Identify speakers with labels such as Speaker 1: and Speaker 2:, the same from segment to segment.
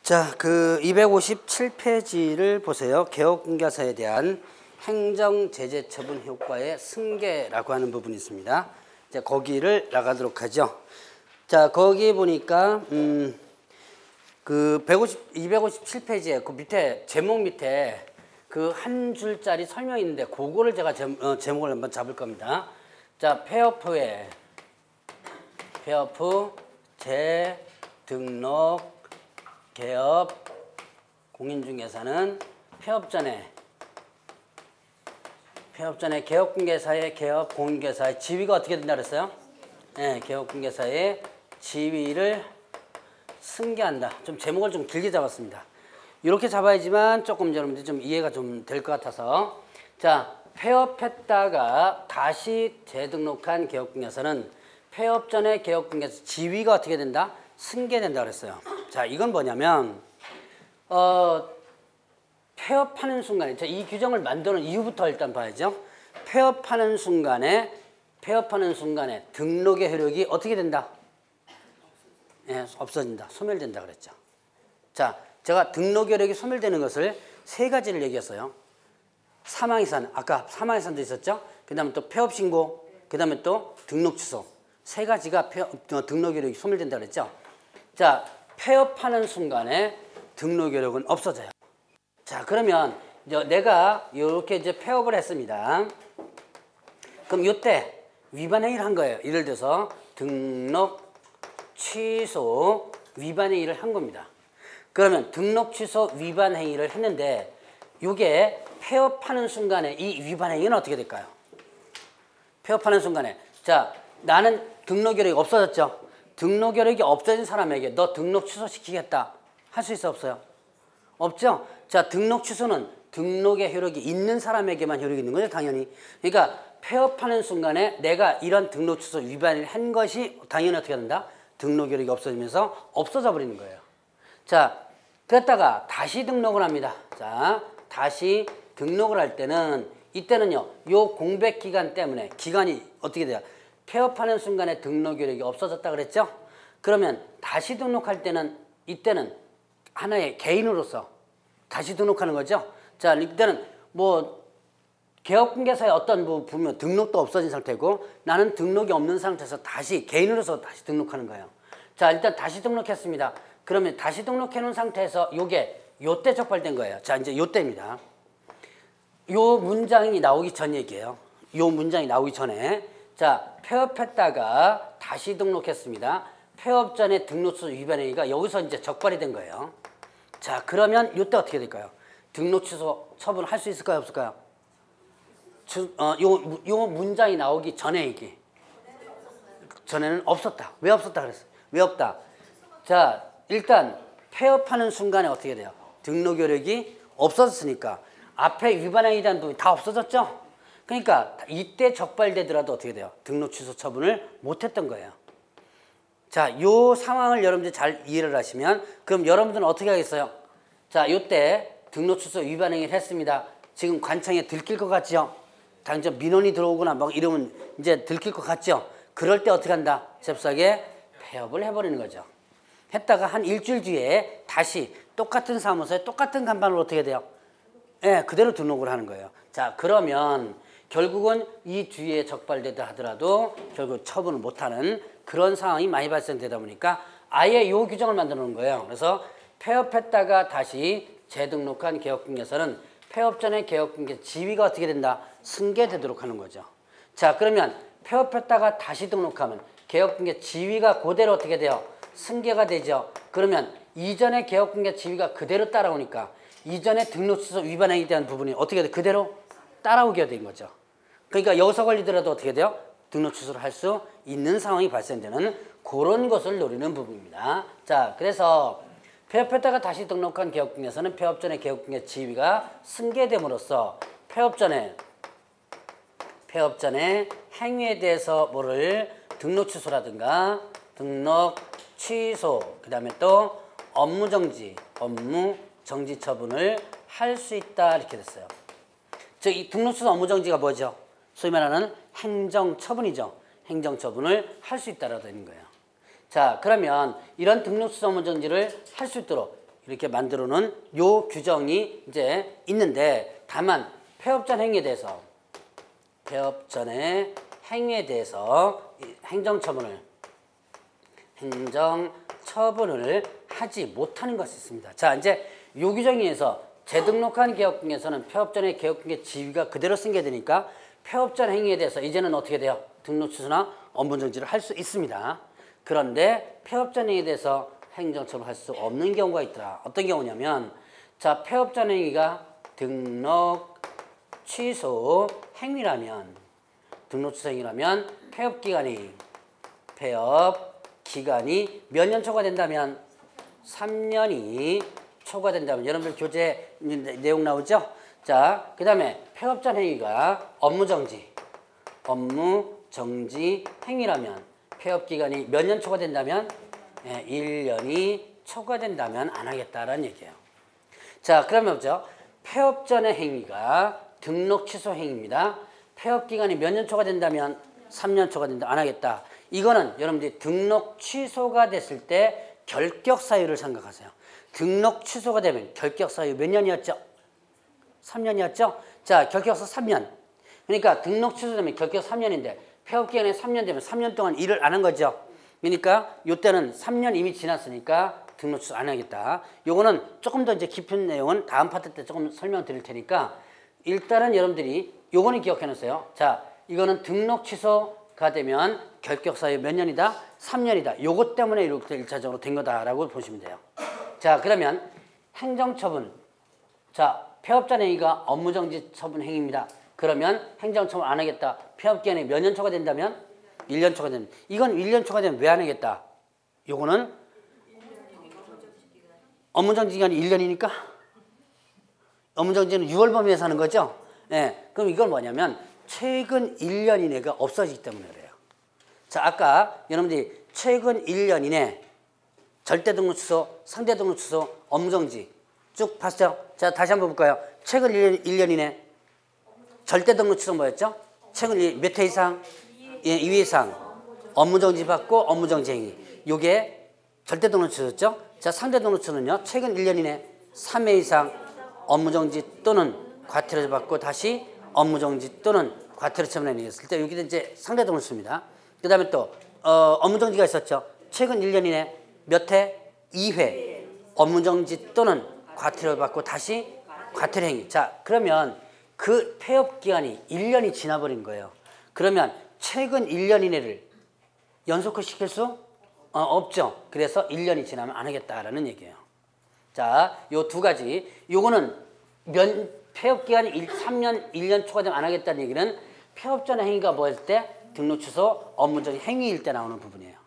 Speaker 1: 자, 그 257페이지를 보세요. 개업공개사에 대한 행정 제재 처분 효과의 승계라고 하는 부분이 있습니다. 이제 거기를 나가도록 하죠. 자, 거기 보니까 그 257페이지에 그 밑에 제목 밑에 그 한 줄짜리 설명이 있는데 그거를 제가 제목을 한번 잡을 겁니다. 자, 폐업 후 재등록 개업 공인중개사는 폐업 전에 개업공개사의 개업 공인중개사의 지위가 어떻게 된다 그랬어요? 네, 개업공개사의 지위를 승계한다. 좀 제목을 좀 길게 잡았습니다. 이렇게 잡아야지만 조금 여러분들이 좀 이해가 좀 될 것 같아서, 자, 폐업했다가 다시 재등록한 개업공개사는 폐업 전에 개업공개사 지위가 어떻게 된다? 승계된다 그랬어요. 자, 이건 뭐냐면 폐업하는 순간에, 자, 이 규정을 만드는 이유부터 일단 봐야죠. 폐업하는 순간에 등록의 효력이 어떻게 된다? 예, 없어진다. 소멸된다 그랬죠. 자, 제가 등록 효력이 소멸되는 것을 세 가지를 얘기했어요. 사망이산, 아까 사망이산도 있었죠. 그 다음에 또 폐업신고, 그 다음에 또 등록 취소. 세 가지가 등록 효력이 소멸된다 그랬죠. 자, 폐업하는 순간에 등록 효력은 없어져요. 자, 그러면 이제 내가 이렇게 이제 폐업을 했습니다. 그럼 이때 위반 행위를 한 거예요. 예를 들어서 등록 취소 위반 행위를 한 겁니다. 그러면 등록 취소 위반 행위를 했는데 이게 폐업하는 순간에 이 위반 행위는 어떻게 될까요? 폐업하는 순간에, 자, 나는 등록 효력이 없어졌죠. 등록 효력이 없어진 사람에게 너 등록 취소시키겠다 할 수 있어 없어요? 없죠. 자, 등록 취소는 등록의 효력이 있는 사람에게만 효력이 있는 거죠, 당연히. 그러니까 폐업하는 순간에 내가 이런 등록 취소 위반을 한 것이 당연히 어떻게 된다? 등록 효력이 없어지면서 없어져 버리는 거예요. 자, 그랬다가 다시 등록을 합니다. 자, 다시 등록을 할 때는 이때는요, 요 공백 기간 때문에 기간이 어떻게 돼요? 폐업하는 순간에 등록 효력이 없어졌다 그랬죠? 그러면 다시 등록할 때는 이때는 하나의 개인으로서 다시 등록하는 거죠. 자, 이때는 뭐 개업공개사의 어떤 보면 등록도 없어진 상태고 나는 등록이 없는 상태에서 다시 개인으로서 다시 등록하는 거예요. 자, 일단 다시 등록했습니다. 그러면 다시 등록해 놓은 상태에서 요때 적발된 거예요. 자, 이제 요때입니다. 요 문장이 나오기 전 얘기예요. 요 문장이 나오기 전에, 자, 폐업했다가 다시 등록했습니다. 폐업 전에 등록 취소 위반 행위가 여기서 이제 적발이 된 거예요. 자, 그러면 이때 어떻게 될까요? 등록 취소 처분을 할 수 있을까요, 없을까요? 요 문장이 나오기 전에 얘기. 전에는 없었다. 왜 없었다 그랬어요? 왜 없다? 자, 일단 폐업하는 순간에 어떻게 돼요? 등록 효력이 없어졌으니까 앞에 위반 행위에 대한 부분이 다 없어졌죠? 그러니까 이때 적발되더라도 어떻게 돼요? 등록 취소 처분을 못했던 거예요. 자, 요 상황을 여러분들이 잘 이해를 하시면 그럼 여러분들은 어떻게 하겠어요? 자, 요때 등록 취소 위반 행위를 했습니다. 지금 관청에 들킬 것 같죠? 당장 민원이 들어오거나 막 이러면 이제 들킬 것 같죠? 그럴 때 어떻게 한다? 잽싸게 폐업을 해버리는 거죠. 했다가 한 일주일 뒤에 다시 똑같은 사무소에 똑같은 간판으로 어떻게 돼요? 예, 그대로 등록을 하는 거예요. 자, 그러면 결국은 이 뒤에 적발되다 하더라도 결국 처분을 못하는 그런 상황이 많이 발생되다 보니까 아예 요 규정을 만들어 놓은 거예요. 그래서 폐업했다가 다시 재등록한 개업공개사는 폐업 전에 개업공개 지위가 어떻게 된다? 승계되도록 하는 거죠. 자, 그러면 폐업했다가 다시 등록하면 개업공개 지위가 그대로 어떻게 돼요? 승계가 되죠. 그러면 이전에 개업공개 지위가 그대로 따라오니까 이전에 등록 취소 위반 행위에 대한 부분이 어떻게 돼? 그대로 따라오게 된 거죠. 그러니까 여기서 걸리더라도 어떻게 돼요? 등록 취소를 할 수 있는 상황이 발생되는 그런 것을 노리는 부분입니다. 자, 그래서 폐업했다가 다시 등록한 개업공개사는 폐업 전에 개업공개 지위가 승계됨으로써 폐업 전에 행위에 대해서 뭐를 등록 취소라든가 등록 취소, 그 다음에 또 업무 정지 처분을 할 수 있다 이렇게 됐어요. 즉, 이 등록 취소 업무 정지가 뭐죠? 소위 말하는 행정처분이죠. 행정처분을 할 수 있다라고 되는 거예요. 자, 그러면 이런 등록 취소 업무 정지를 할 수 있도록 이렇게 만들어 놓은 요 규정이 이제 있는데, 다만 폐업 전 행위에 대해서 행정처분을 하지 못하는 것이 있습니다. 자, 이제 요 규정에 의해서 재등록한 개업금에서는 폐업 전의 개업금의 지위가 그대로 승계되니까 폐업 전 행위에 대해서 이제는 어떻게 돼요? 등록 취소나 업무 정지를 할 수 있습니다. 그런데 폐업 전 행위에 대해서 행정처분을 할 수 없는 경우가 있더라. 어떤 경우냐면, 자, 폐업 전 행위가 등록 취소 행위라면, 폐업 기간이 몇 년 초과된다면 3년이 초과된다면, 여러분들 교재 내용 나오죠? 자, 그 다음에 폐업 전 행위가 업무 정지 행위라면 폐업 기간이 몇 년 초과된다면 1년이 초과된다면 안 하겠다라는 얘기예요. 자, 그러면 뭐죠? 폐업 전의 행위가 등록 취소 행위입니다. 폐업 기간이 몇 년 초과된다면 3년 초과된다, 안 하겠다. 이거는 여러분들이 등록 취소가 됐을 때 결격 사유를 생각하세요. 등록 취소가 되면 결격 사유 몇 년이었죠? 3년이었죠? 자, 결격서 3년. 그러니까 등록 취소되면 결격 3년인데 폐업 기간이 3년 되면 3년 동안 일을 안 한 거죠. 그러니까 이때는 3년 이미 지났으니까 등록 취소 안 하겠다. 요거는 조금 더 이제 깊은 내용은 다음 파트 때 조금 설명드릴 테니까 일단은 여러분들이 요거는 기억해 놓으세요. 자, 이거는 등록 취소가 되면 결격 사유 몇 년이다? 3년이다. 요것 때문에 이렇게 1차적으로 된 거다라고 보시면 돼요. 자, 그러면 행정처분. 자, 폐업 전 행위가 업무정지 처분 행위입니다. 그러면 행정처분 안 하겠다. 폐업 기간이 몇 년 초과된다면? 1년 초과되면. 이건 1년 초과되면 왜 안 하겠다? 요거는 업무정지 기간이 1년이니까 업무정지는 6월 범위에서 하는 거죠? 예. 그럼 이건 뭐냐면 최근 1년 이내가 없어지기 때문에 그래요. 자, 아까 여러분들이 최근 1년 이내 절대등록 취소, 상대등록 취소, 업무정지 쭉 봤죠? 자, 다시 한번 볼까요? 최근 1년 이내 절대등록 취소 뭐였죠? 최근 몇 회 이상? 예, 2회 이상 업무정지 받고 업무정지 행위. 요게 절대등록 취소였죠? 자, 상대등록 취소는요? 최근 1년 이내 3회 이상 업무정지 또는 과태료 받고 다시 업무정지 또는 과태료 처분을 했을 때 여기도 이제 상대등록 취소입니다. 그 다음에 또 업무정지가 있었죠? 최근 1년 이내 몇 회? 2회 업무정지 또는 과태료 받고 다시 과태료 행위. 자, 그러면 그 폐업 기간이 1년이 지나버린 거예요. 그러면 최근 1년 이내를 연속화 시킬 수 없죠. 그래서 1년이 지나면 안 하겠다라는 얘기예요. 자, 요 두 가지. 요거는 폐업 기간이 3년, 1년 초과되면 안 하겠다는 얘기는 폐업 전 행위가 뭐일 때? 등록 취소, 업무적인 행위일 때 나오는 부분이에요.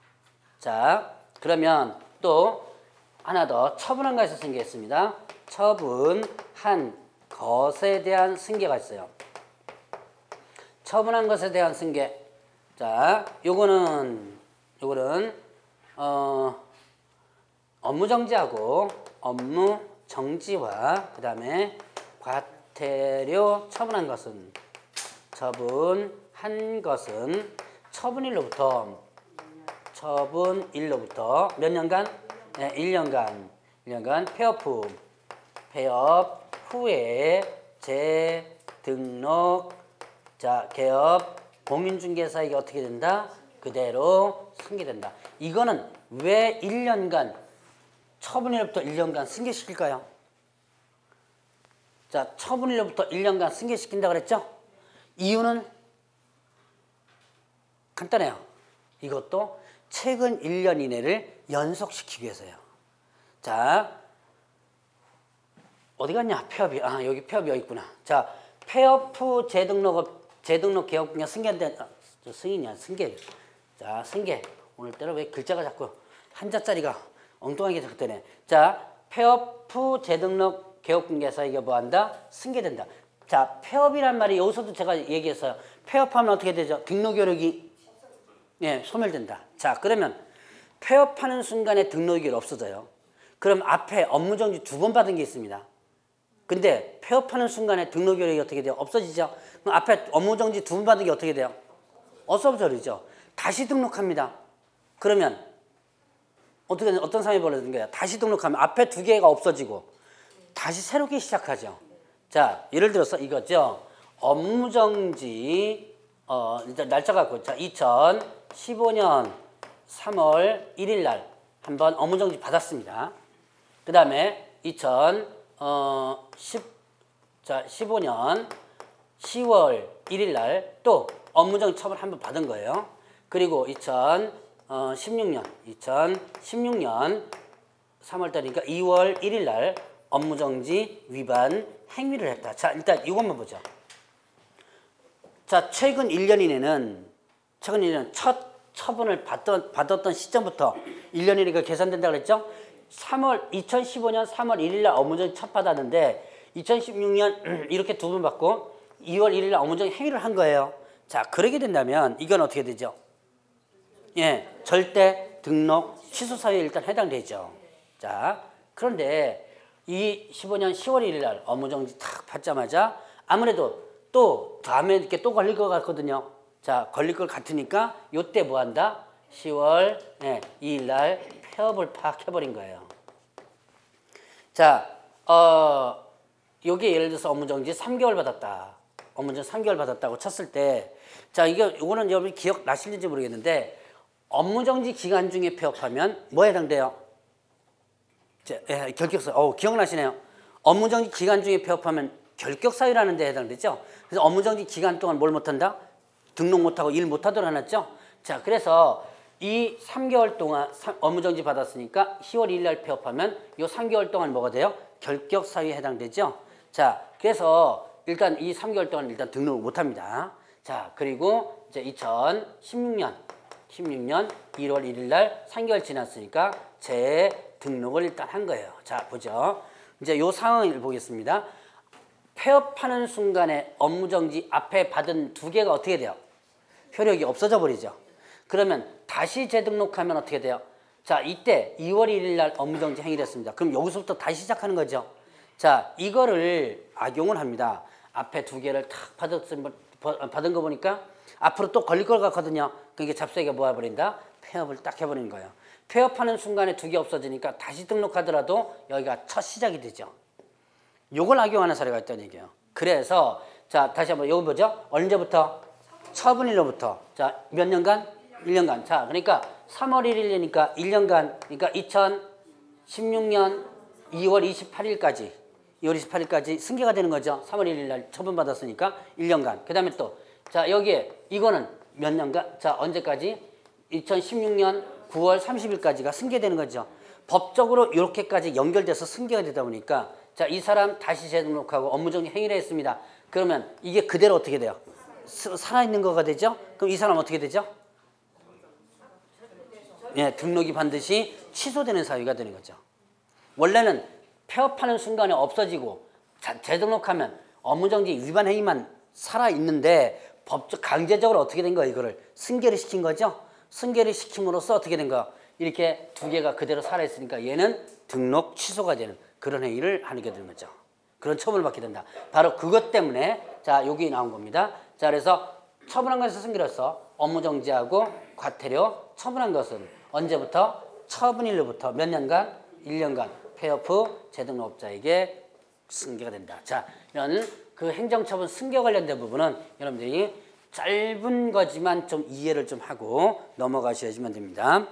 Speaker 1: 자, 그러면 또 하나 더 처분한 것에서 승계했습니다. 처분한 것에 대한 승계가 있어요. 처분한 것에 대한 승계. 자, 요거는 업무 정지하고 업무 정지와 그 다음에 과태료 처분한 것은 처분일로부터 몇 년간? 네, 1년간 폐업 후에 재등록 개업 공인중개사에게 어떻게 된다? 그대로 승계된다. 이거는 왜 1년간 처분일로부터 1년간 승계시킬까요? 자, 처분일로부터 1년간 승계시킨다 그랬죠? 이유는 간단해요. 이것도 최근 1년 이내를 연속시키기 위해서요. 자, 어디 갔냐? 폐업이. 아, 여기 폐업이 여기 있구나. 자, 폐업 후 재등록 개업금이 승계. 자, 승계. 오늘따라 왜 글자가 자꾸 한자짜리가 엉뚱하게 자꾸 되네. 자, 폐업 후 재등록 개업금계사에게 뭐한다? 승계된다. 자, 폐업이란 말이 여기서도 제가 얘기했어요. 폐업하면 어떻게 되죠? 등록 이력이 소멸된다. 자, 그러면 폐업하는 순간에 등록 이력이 없어져요. 그럼 앞에 업무정지 2번 받은 게 있습니다. 근데 폐업하는 순간에 등록 이력이 어떻게 돼요? 없어지죠? 그럼 앞에 업무정지 2번 받은 게 어떻게 돼요? 없어버리죠. 다시 등록합니다. 그러면 어떤 상황이 벌어지는 거예요? 다시 등록하면 앞에 두 개가 없어지고 다시 새롭게 시작하죠. 자, 예를 들어서 이거죠. 업무정지 일단 날짜 갖고 자 2015년 3월 1일 날 한번 업무정지 받았습니다. 그 다음에 2015년 10월 1일 날 또 업무정지 처분 한번 받은 거예요. 그리고 2016년 3월 달이니까 2월 1일 날 업무정지 위반 행위를 했다. 자, 일단 이것만 보죠. 자, 최근 1년 이내는 첫 처분을 받았던 시점부터 1년 이내가 계산된다고 그랬죠? 2015년 3월 1일 날 업무정지 첫 받았는데 2016년 이렇게 두 번 받고 2월 1일 날 업무정지 행위를 한 거예요. 자, 그러게 된다면 이건 어떻게 되죠? 예, 절대 등록 취소 사유에 일단 해당되죠. 자, 그런데 이 15년 10월 1일 날 업무정지 탁 받자마자 아무래도 또 다음에 이렇게 또 걸릴 것 같거든요. 자, 걸릴 것 같으니까 요때 뭐 한다? 10월 2일 날 폐업을 팍 해버린 거예요. 자, 요게 예를 들어서 업무정지 3개월 받았다. 업무정지 3개월 받았다고 쳤을 때, 자, 이거는 여러분이 기억나실지 모르겠는데, 업무정지 기간 중에 폐업하면 뭐에 해당돼요? 결격사유. 기억나시네요. 업무정지 기간 중에 폐업하면 결격사유라는 데 해당되죠. 그래서 업무정지 기간 동안 뭘 못한다? 등록 못하고 일 못하도록 해놨죠. 자, 그래서 이 3개월 동안 업무정지 받았으니까 10월 1일 날 폐업하면 이 3개월 동안 뭐가 돼요? 결격사유에 해당되죠. 자, 그래서 일단 이 3개월 동안 일단 등록을 못합니다. 자, 그리고 이제 2016년 1월 1일 날 3개월 지났으니까 재등록을 일단 한 거예요. 자, 보죠. 이제 요 상황을 보겠습니다. 폐업하는 순간에 업무정지 앞에 받은 두 개가 어떻게 돼요? 효력이 없어져 버리죠. 그러면 다시 재등록하면 어떻게 돼요? 자, 이때 2월 1일 날 업무정지 행위를 했습니다. 그럼 여기서부터 다시 시작하는 거죠. 자, 이거를 악용을 합니다. 앞에 두 개를 탁 받은 거 보니까 앞으로 또 걸릴 것 같거든요. 그게 잡세게 모아버린다? 폐업을 딱 해버리는 거예요. 폐업하는 순간에 두 개 없어지니까 다시 등록하더라도 여기가 첫 시작이 되죠. 요걸 악용하는 사례가 있다는 얘기예요. 그래서 자, 다시 한번 여기 보죠. 언제부터? 처분일로부터. 자, 몇 년간? 1년간. 자, 그러니까 3월 1일이니까 1년간. 그러니까 2016년 2월 28일까지 승계가 되는 거죠. 3월 1일 날 처분받았으니까 1년간. 그 다음에 또, 자, 여기에 이거는 몇 년간? 자, 언제까지? 2016년 9월 30일까지가 승계되는 거죠. 법적으로 이렇게까지 연결돼서 승계가 되다 보니까 자, 이 사람 다시 재등록하고 업무정지 행위를 했습니다. 그러면 이게 그대로 어떻게 돼요? 살아있는 거가 되죠? 그럼 이 사람 어떻게 되죠? 예, 등록이 반드시 취소되는 사유가 되는 거죠. 원래는 폐업하는 순간에 없어지고 재등록하면 업무정지 위반 행위만 살아있는데 법적 강제적으로 어떻게 된 거예요? 이거를 승계를 시킨 거죠? 승계를 시킴으로써 어떻게 된 거야? 이렇게 두 개가 그대로 살아있으니까 얘는 등록 취소가 되는 그런 행위를 하게 되는 거죠. 그런 처분을 받게 된다. 바로 그것 때문에 자, 여기 나온 겁니다. 자, 그래서 처분한 것에서 승계로서 업무정지하고 과태료 처분한 것은 언제부터? 처분일로부터 몇 년간? 1년간 폐업 후 재등록업자에게 승계가 된다. 자, 이런 그 행정처분 승계 관련된 부분은 여러분들이 짧은 거지만 좀 이해를 좀 하고 넘어가셔야지만 됩니다.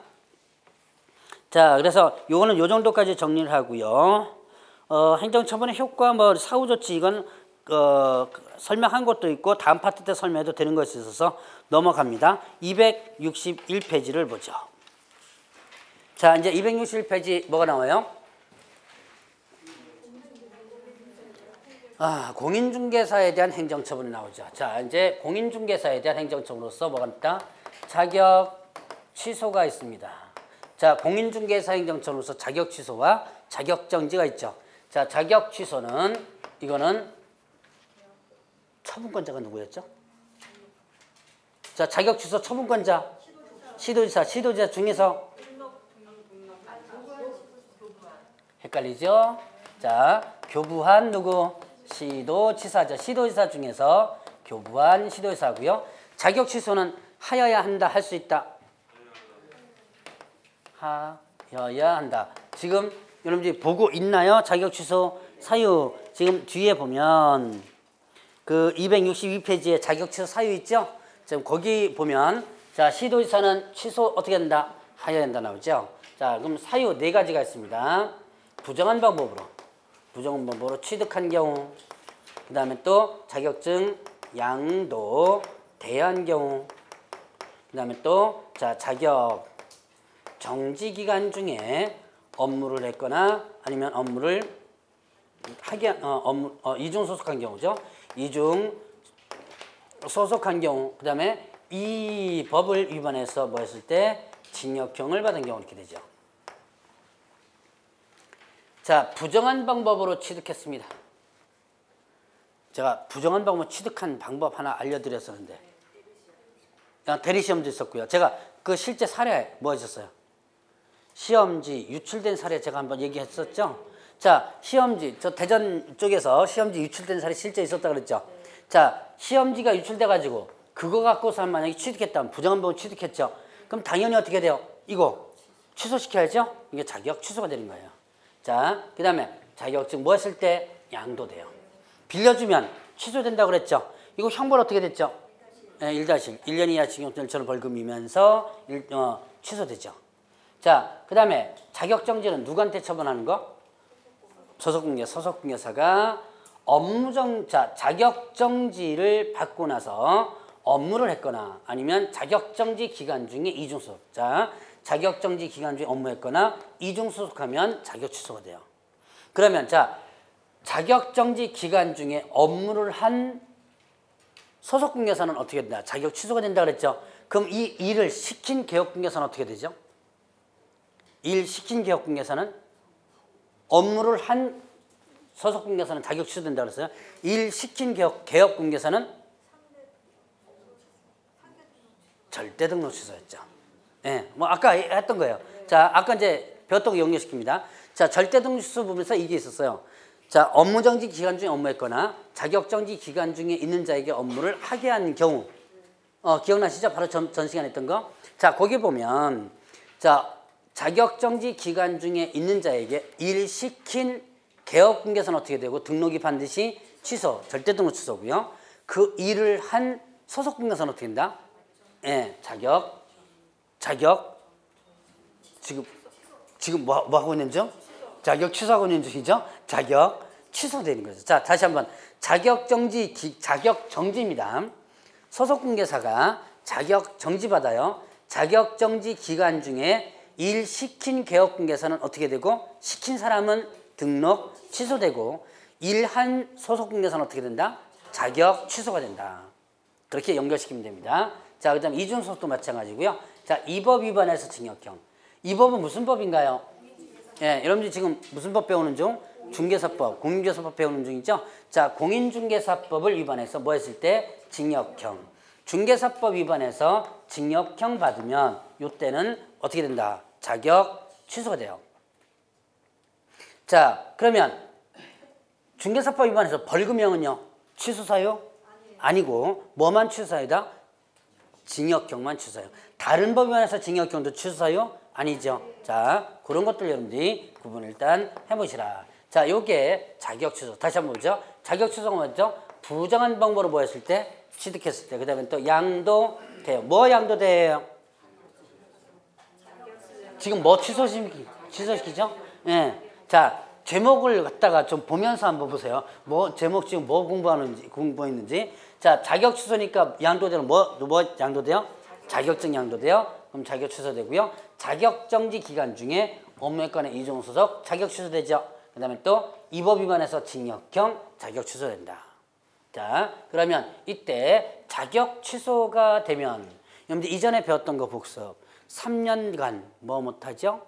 Speaker 1: 자, 그래서 요거는 요 정도까지 정리를 하고요. 행정처분의 효과, 사후조치 이건 설명한 것도 있고 다음 파트 때 설명해도 되는 것이 있어서 넘어갑니다. 261페이지를 보죠. 자, 이제 261페이지 뭐가 나와요? 공인중개사에 대한 행정처분이 나오죠. 자, 이제 공인중개사에 대한 행정처분으로서 뭐가 있다? 자격 취소가 있습니다. 자, 공인중개사 행정처분으로서 자격 취소와 자격 정지가 있죠. 자, 자격 취소는 이거는 처분권자가 누구였죠? 자, 자격 취소 처분권자 시도지사 중에서 헷갈리죠? 자, 교부한 누구? 시도지사죠. 시도지사 중에서 교부한 시도지사고요. 자격 취소는 하여야 한다, 할 수 있다. 하여야 지켜야 한다. 지금 여러분들이 보고 있나요? 자격 취소 사유. 지금 뒤에 보면 그 262페이지에 자격 취소 사유 있죠? 지금 거기 보면 자, 시도지사는 취소 어떻게 된다? 하여야 된다 나오죠? 자, 그럼 사유 4가지가 있습니다. 부정한 방법으로 취득한 경우, 그 다음에 또 자격증 양도 대여한 경우, 그 다음에 또 자, 자격 정지 기간 중에 업무를 했거나 아니면 업무를 이중 소속한 경우죠. 이중 소속한 경우, 그 다음에 이 법을 위반해서 뭐 했을 때 징역형을 받은 경우 이렇게 되죠. 자, 부정한 방법으로 취득했습니다. 제가 부정한 방법으로 취득한 방법 하나 알려드렸었는데 대리시험도 있었고요. 제가 그 실제 사례 뭐 했었어요? 시험지 유출된 사례 제가 한번 얘기했었죠. 자, 시험지 저 대전 쪽에서 시험지 유출된 사례 실제 있었다 그랬죠. 자, 시험지가 유출돼 가지고 그거 갖고서 만약에 취득했다면 부정한 방법 취득했죠. 그럼 당연히 어떻게 돼요? 이거 취소시켜야죠. 이게 자격 취소가 되는 거예요. 자, 그 다음에 자격증 뭐 했을 때 양도돼요. 빌려주면 취소된다고 그랬죠. 이거 형벌 어떻게 됐죠? 1-1. 1년 이하 징역 1천원 벌금이면서 취소되죠. 자, 그 다음에 자격정지는 누구한테 처분하는 거? 소속공개사가 자격정지를 받고 나서 업무를 했거나 아니면 자격정지 기간 중에 이중소속. 자, 자격정지 기간 중에 업무했거나 이중소속하면 자격 취소가 돼요. 그러면 자, 자격정지 기간 중에 업무를 한 소속공개사는 어떻게 된다? 자격 취소가 된다 그랬죠. 그럼 이 일을 시킨 개업공개사는 어떻게 되죠? 일 시킨 개업공개사는 업무를 한 소속공개사는 자격 취소된다 그랬어요. 일 시킨 개업공개사는 절대 등록 취소였죠. 예, 뭐 아까 했던 거예요. 자, 아까 이제 배웠던 거 연결시킵니다. 자, 절대 등록 취소 부분에서 이게 있었어요. 자, 업무정지 기간 중에 업무했거나 자격정지 기간 중에 있는 자에게 업무를 하게 한 경우. 기억나시죠? 바로 전 시간에 했던 거. 자, 거기 보면 자, 자격정지 기간 중에 있는 자에게 일 시킨 개업공개사는 어떻게 되고 등록이 반드시 취소, 절대 등록 취소고요. 그 일을 한 소속공개사는 어떻게 된다? 예, 자격 지금 뭐 하고 있는 중? 자격 취소하고 있는 중이죠? 자격 취소되는 거죠. 자, 다시 한번 자격정지입니다. 소속공개사가 자격정지 받아요. 자격정지 기간 중에 일 시킨 개업공개사는 어떻게 되고 시킨 사람은 등록 취소되고 일한 소속공개사는 어떻게 된다? 자격 취소가 된다. 그렇게 연결시키면 됩니다. 자, 그 다음 이중소속도 마찬가지고요. 자, 이 법 위반해서 징역형. 이 법은 무슨 법인가요? 예, 여러분들 지금 무슨 법 배우는 중? 중개사법, 공인중개사법 배우는 중이죠? 자, 공인중개사법을 위반해서 뭐 했을 때? 징역형. 중개사법 위반해서 징역형 받으면 이때는 어떻게 된다? 자격 취소가 돼요. 자, 그러면 중개사법 위반해서 벌금형은요? 취소사유? 아니고 뭐만 취소사유다? 징역형만 취소사유. 다른 법 위반해서 징역형도 취소사유? 아니죠. 자, 그런 것들 여러분들이 구분을 일단 해보시라. 자, 요게 자격 취소. 다시 한번 보죠. 자격 취소가 뭐죠? 부정한 방법으로 뭐 했을 때? 취득했을 때. 그 다음에 또 양도돼요. 뭐 양도돼요? 지금 뭐 취소시키죠? 예. 자, 제목을 갖다가 좀 보면서 한번 보세요. 뭐 제목 지금 뭐 공부했는지. 자, 자격 취소니까 양도되는 뭐 양도돼요? 자격증 양도돼요. 그럼 자격 취소되고요. 자격정지 기간 중에 업무권의 이중소속 자격 취소되죠. 그 다음에 또 이 법 위반해서 징역형 자격 취소된다. 자, 그러면 이때 자격 취소가 되면 여러분들 이전에 배웠던 거 복습. 3년간 뭐 못하죠?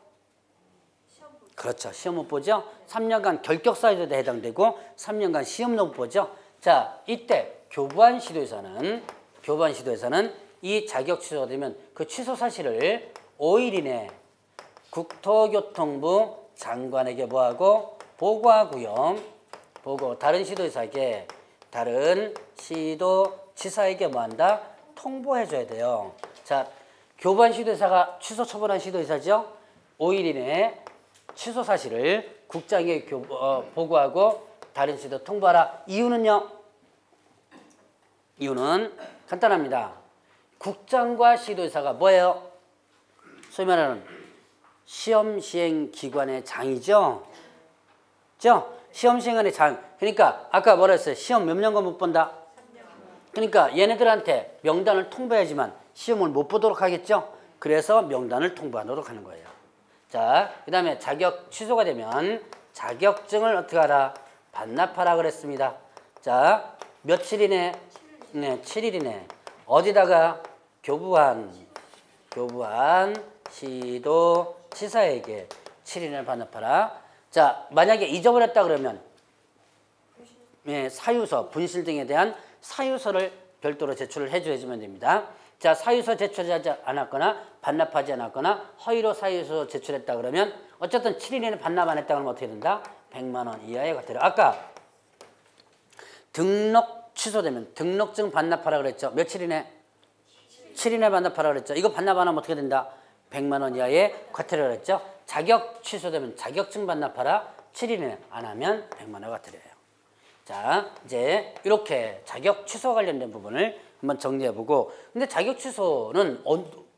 Speaker 1: 그렇죠. 시험 못 보죠? 3년간 결격사유도 해당되고 3년간 시험도 못 보죠? 자, 이때 교부한 시도에서는 이 자격 취소가 되면 그 취소 사실을 5일 이내 국토교통부 장관에게 뭐하고 보고하고요. 다른 시도지사에게 다른 시도지사에게 뭐한다? 통보해줘야 돼요. 자, 교부한 시도지사가 취소 처분한 시도지사죠? 5일 이내에 취소 사실을 국장에게 보고하고 다른 시도 통보하라. 이유는요? 이유는 간단합니다. 국장과 시도지사가 뭐예요? 소위 말하는 시험 시행 기관의 장이죠? 시험 시행관의 장. 그러니까 아까 뭐라 했어요? 시험 몇 년간 못 본다? 그러니까 얘네들한테 명단을 통보해야지만 시험을 못 보도록 하겠죠? 그래서 명단을 통보하도록 하는 거예요. 자, 그 다음에 자격 취소가 되면 자격증을 어떻게 하라? 반납하라 그랬습니다. 자, 며칠 이내? 네, 7일 이내. 어디다가? 교부한 시도지사에게 7일 이내 반납하라. 자, 만약에 잊어버렸다 그러면 사유서, 분실 등에 대한 사유서를 별도로 제출을 해주면 됩니다. 자, 사유서 제출하지 않았거나 반납하지 않았거나 허위로 사유서 제출했다 그러면 어쨌든 7일 이내 반납 안 했다 그러면 어떻게 된다? 100만 원 이하의 과태료. 아까 등록 취소되면 등록증 반납하라 그랬죠. 며칠 이내? 7일 이내 반납하라 그랬죠. 이거 반납 안 하면 어떻게 된다? 100만 원 이하의 과태료를 했죠. 자격 취소되면 자격증 반납하라. 7일 이내 안 하면 100만 원 과태료예요. 자, 이제 이렇게 자격 취소 관련된 부분을 한번 정리해보고, 근데 자격 취소는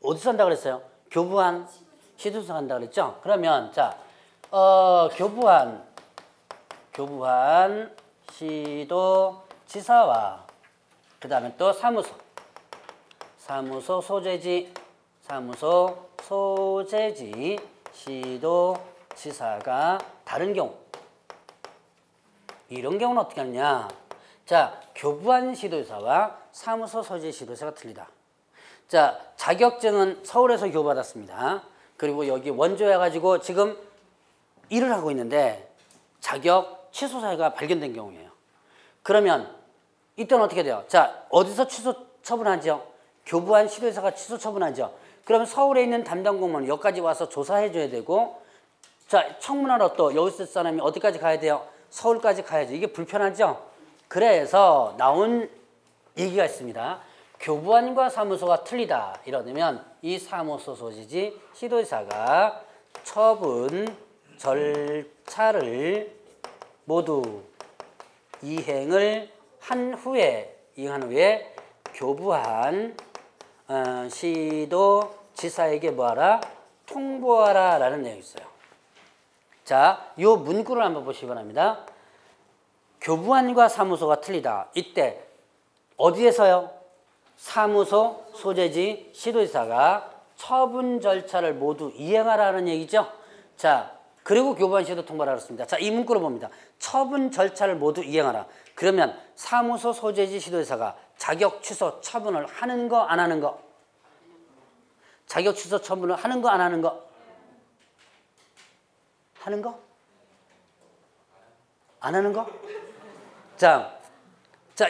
Speaker 1: 어디서 한다 그랬어요? 교부한 시도지사가 한다 그랬죠? 그러면 자, 교부한 시도지사와 그 다음에 또 사무소 소재지 시도지사가 다른 경우, 이런 경우는 어떻게 하느냐? 자, 교부한 시도지사와 사무소 소재지 시도지사가 틀리다. 자, 자격증은 서울에서 교부받았습니다. 그리고 여기 원조해 가지고 지금 일을 하고 있는데 자격 취소 사유가 발견된 경우예요. 그러면 이때는 어떻게 돼요? 자, 어디서 취소 처분하죠? 교부한 시도지사가 취소 처분하죠. 그러면 서울에 있는 담당 공무원은 여기까지 와서 조사해 줘야 되고, 자, 청문하러 또 여기 있을 사람이 어디까지 가야 돼요? 서울까지 가야죠. 이게 불편하죠? 그래서 나온 얘기가 있습니다. 교부한과 사무소가 틀리다 이러면 이 사무소 소재지 시도지사가 처분 절차를 모두 이행한 후에 교부한 시도지사에게 뭐하라? 통보하라 라는 내용이 있어요. 자, 요 문구를 한번 보시기 바랍니다. 교부한과 사무소가 틀리다. 이때 어디에서요? 사무소, 소재지, 시도지사가 처분 절차를 모두 이행하라는 얘기죠. 자, 그리고 교부한 시도 통보하라 그랬습니다. 자, 이 문구를 봅니다. 처분 절차를 모두 이행하라. 그러면 사무소, 소재지, 시도지사가 자격 취소 처분을 하는 거, 안 하는 거? 자격 취소 처분을 하는 거, 안 하는 거? 하는 거? 안 하는 거? 자,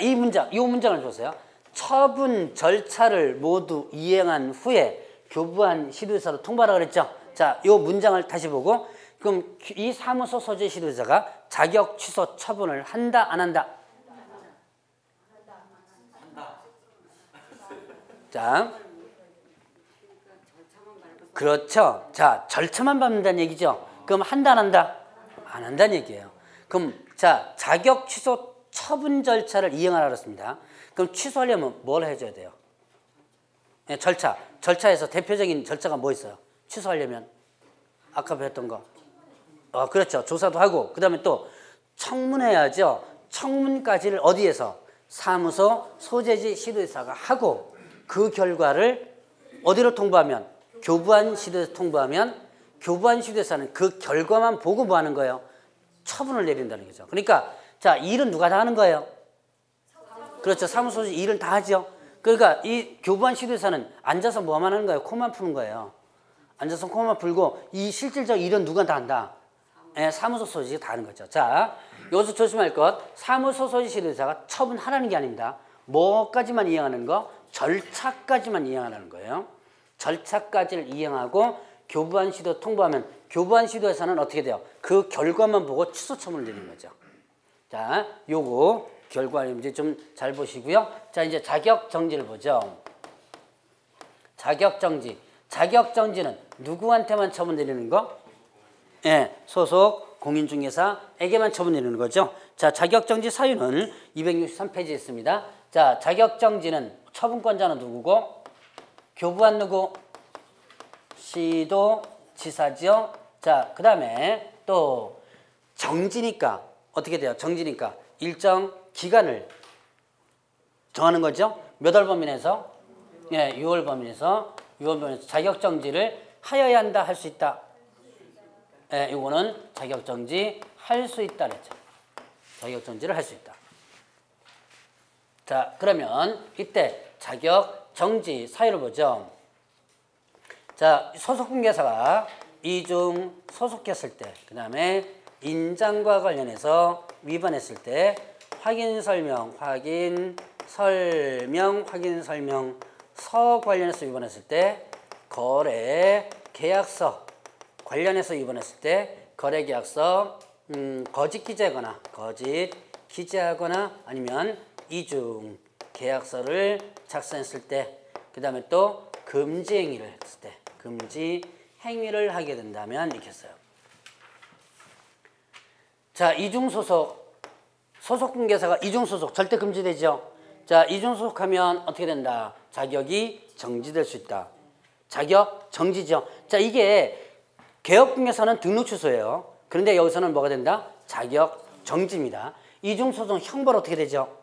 Speaker 1: 이 문장을 보세요. 처분 절차를 모두 이행한 후에 교부한 시도지사로 통보하라 그랬죠. 자, 이 문장을 다시 보고, 그럼 이 사무소 소재 시도지사가 자격 취소 처분을 한다, 안 한다? 자, 그렇죠. 자, 절차만 밟는다는 얘기죠. 그럼 한다, 안 한다? 안 한다는 얘기예요. 그럼 자, 자격 취소 처분 절차를 이행하라 그랬습니다. 그럼 취소하려면 뭘 해줘야 돼요? 네, 절차에서 대표적인 절차가 뭐 있어요? 취소하려면 아까 배웠던 거. 그렇죠. 조사도 하고, 그 다음에 또 청문해야죠. 청문까지를 어디에서? 사무소, 소재지, 시도지사가 하고, 그 결과를 어디로 통보하면? 교부한 시도지사 통보하면, 교부한 시도지사는 그 결과만 보고 뭐 하는 거예요? 처분을 내린다는 거죠. 그러니까 자, 일은 누가 다 하는 거예요? 그렇죠. 사무소 일은 다 하죠. 그러니까 이 교부한 시도지사는 앉아서 뭐만 하는 거예요? 코만 푸는 거예요. 앉아서 코만 풀고, 이 실질적 일은 누가 다 한다? 사무소 소지가 다 하는 거죠. 자, 여기서 조심할 것, 사무소 소지 시도지사가 처분하라는 게 아닙니다. 뭐까지만 이행하는 거? 절차까지만 이행하라는 거예요. 절차까지를 이행하고 교부한 시도 통보하면 교부한 시도에서는 어떻게 돼요? 그 결과만 보고 취소 처분을 내리는 거죠. 자, 요거 결과 이제 좀 잘 보시고요. 자, 이제 자격 정지를 보죠. 자격 정지. 자격정지는 누구한테만 처분 내리는 거? 예, 소속 공인중개사에게만 처분 내리는 거죠. 자, 자격정지 사유는 263페이지에 있습니다. 자, 자격정지는 처분권자는 누구고? 교부한 누구? 시도 지사지요. 자, 그 다음에 또 정지니까 어떻게 돼요? 정지니까 일정 기간을 정하는 거죠. 몇 월 범위 내에서? 예, 6월 범위 내에서 자격정지를 하여야 한다, 할 수 있다. 예, 이거는 자격정지 할 수 있다 그랬죠. 자격정지를 할 수 있다. 자, 그러면 이때 자격정지 사유를 보죠. 자, 소속공개사가 이중 소속했을 때, 그 다음에 인장과 관련해서 위반했을 때 확인설명서 관련해서 위반했을 때 거래 계약서 관련해서 위반했을 때 거래계약서 거짓 기재하거나 아니면 이중 계약서를 작성했을 때, 그 다음에 또 금지 행위를 했을 때, 금지 행위를 하게 된다면 이렇게 써요. 자, 소속공개사가 이중소속 절대 금지되죠. 자, 이중소속하면 어떻게 된다? 자격이 정지될 수 있다. 자격 정지죠. 자, 이게 개업공개사는 등록 취소예요. 그런데 여기서는 뭐가 된다? 자격 정지입니다. 이중소송 형벌 어떻게 되죠?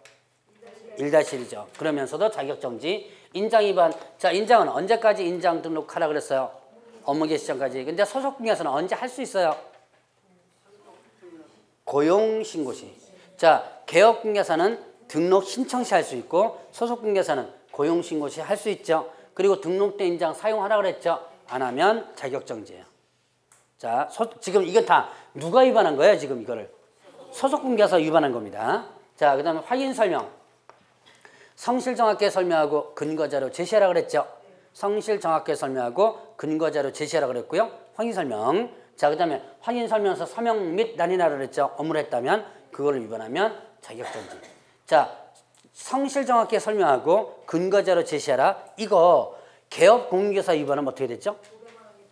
Speaker 1: 1-1이죠. 그러면서도 자격 정지. 인장 위반. 자, 인장은 언제까지 인장 등록하라 그랬어요? 업무 개시 전까지. 근데 소속공개사는 언제 할 수 있어요? 고용신고 시. 자, 개업공개사는 등록 신청 시 할 수 있고 소속공개사는 고용신고 시 할 수 있죠. 그리고 등록된 인장 사용하라 그랬죠. 안 하면 자격정지예요. 자, 지금 이건 다 누가 위반한 거예요? 지금 이거를 소속공개사 위반한 겁니다. 자, 그 다음에 확인설명. 성실 정확하게 설명하고 근거자료 제시하라 그랬죠. 성실 정확하게 설명하고 근거자료 제시하라 그랬고요. 확인설명. 자, 그 다음에 확인설명서 서명 및 난이나라 그랬죠. 업무를 했다면 그거를 위반하면 자격정지. 자, 성실 정확하게 설명하고 근거자료 제시하라. 이거 개업공개사 위반하면 어떻게 됐죠?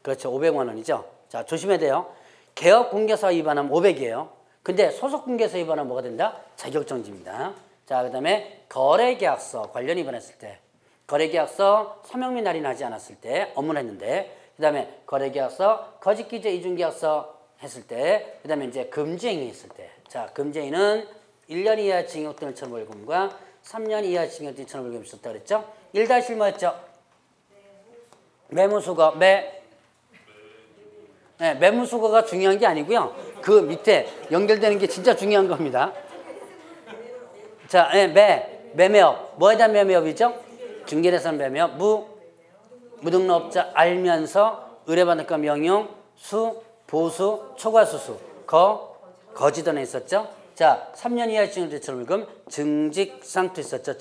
Speaker 1: 그렇죠. 500만 원이죠. 자, 조심해야 돼요. 개업공개사 위반하면 500이에요. 근데 소속공개사 위반하면 뭐가 된다? 자격정지입니다. 자, 그 다음에 거래계약서 관련 위반했을 때, 거래계약서 서명 및 날인하지 않았을 때 업무를 했는데, 그 다음에 거래계약서 거짓기재 이중계약서 했을 때, 그 다음에 이제 금지행위 했을 때. 자, 금지행위는 1년 이하 징역 또는 처벌금과 3년 이하 징역 또는 처벌금이 있었다 그랬죠? 1-1 뭐였죠? 매무수거. 네, 매무수거가 중요한 게 아니고요. 그 밑에 연결되는 게 진짜 중요한 겁니다. 자, 매매업. 뭐에 대한 매매업이죠? 중개대상 매매업. 무등록업자 알면서 의뢰받을까 명령, 보수, 초과수수. 거짓언에 있었죠? 자, 3년 이하 징역 처벌금, 증직상투 있었죠?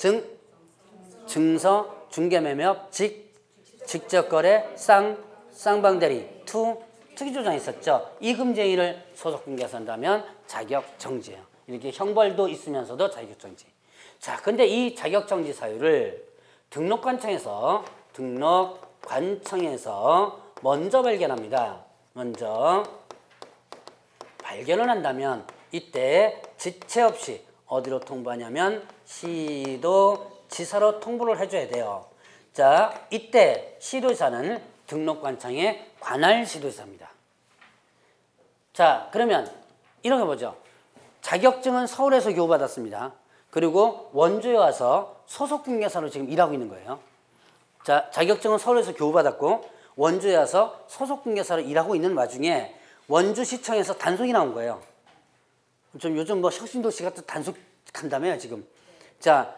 Speaker 1: 증서, 중개매매업, 직접거래, 쌍방대리, 투기조장 있었죠? 이 금지행위를 소속공개해서 한다면 자격정지예요. 이렇게 형벌도 있으면서도 자격정지. 자, 근데 이 자격정지 사유를 등록관청에서 먼저 발견합니다. 먼저 발견을 한다면 이때 지체 없이 어디로 통보하냐면 시도지사로 통보를 해줘야 돼요. 자, 이때 시도지사는 등록관청의 관할 시도지사입니다. 자, 그러면 이런 거 보죠. 자격증은 서울에서 교부받았습니다. 그리고 원주에 와서 소속공개사로 지금 일하고 있는 거예요. 자, 자격증은 서울에서 교부받았고 원주에 와서 소속공개사로 일하고 있는 와중에 원주시청에서 단속이 나온 거예요. 좀 요즘 뭐 혁신도시가 또 단속한다며요, 지금. 자,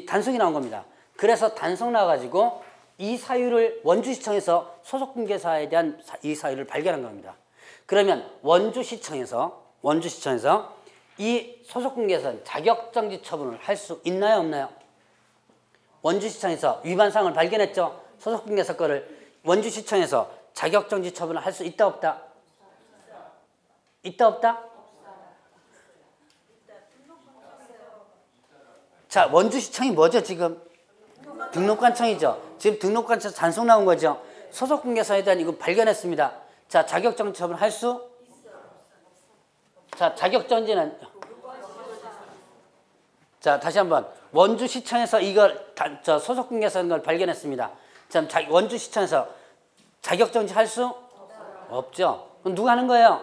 Speaker 1: 단속이 나온 겁니다. 그래서 단속 나와가지고 이 사유를 원주시청에서 소속공개사에 대한 이 사유를 발견한 겁니다. 그러면 원주시청에서 이 소속공개사는 자격정지 처분을 할 수 있나요, 없나요? 원주시청에서 위반사항을 발견했죠. 소속공개사 거를 원주시청에서 자격정지 처분을 할 수 있다, 없다? 있다, 없다? 자, 원주시청이 뭐죠, 지금? 등록관청이죠. 지금 등록관청 단속 나온 거죠. 소속공개사에 대한 이거 발견했습니다. 자, 자격정지 처분할 수? 자, 자격정지는 자, 다시 한번 원주시청에서 이걸 소속공개사인 걸 발견했습니다. 자, 원주시청에서 자격정지 할 수? 없죠. 그럼 누가 하는 거예요?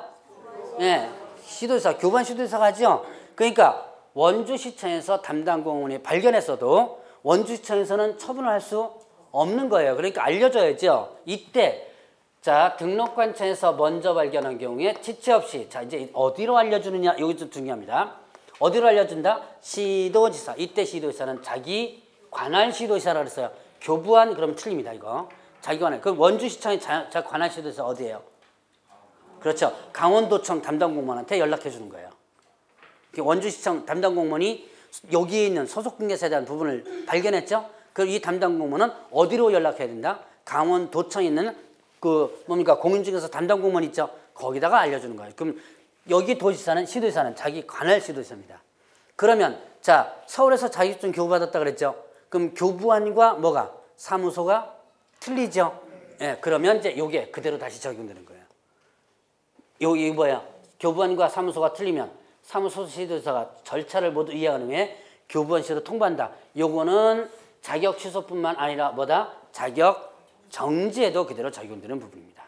Speaker 1: 예, 시도지사, 교부한 시도지사가 하죠. 그러니까 원주시청에서 담당 공무원이 발견했어도 원주시청에서는 처분을 할 수 없는 거예요. 그러니까 알려줘야죠. 이때 자, 등록관청에서 먼저 발견한 경우에 지체 없이 자, 이제 어디로 알려주느냐 이게 좀 중요합니다. 어디로 알려준다? 시도지사. 이때 시도지사는 자기 관할 시도지사라고 그랬어요. 교부한 그럼 틀립니다. 이거 자기 관할. 그럼 원주시청의 관할 시도지사 어디예요? 그렇죠. 강원도청 담당 공무원한테 연락해 주는 거예요. 원주시청 담당 공무원이 여기에 있는 소속공개사에 대한 부분을 발견했죠. 그럼 이 담당 공무원은 어디로 연락해야 된다? 강원도청에 있는 그 뭡니까 공인중개사 담당 공무원 있죠. 거기다가 알려주는 거예요. 그럼 여기 도지사는 시도지사는 자기 관할 시도지사입니다. 그러면 자 서울에서 자격증 교부받았다 그랬죠. 그럼 교부안과 뭐가 사무소가 틀리죠. 예, 그러면 이제 요게 그대로 다시 적용되는 거예요. 여기 뭐야? 교부안과 사무소가 틀리면 사무소 시도지사가 절차를 모두 이해한 후에 교부안 시도 통보한다. 요거는 자격 취소뿐만 아니라 뭐다? 자격 정지에도 그대로 적용되는 부분입니다.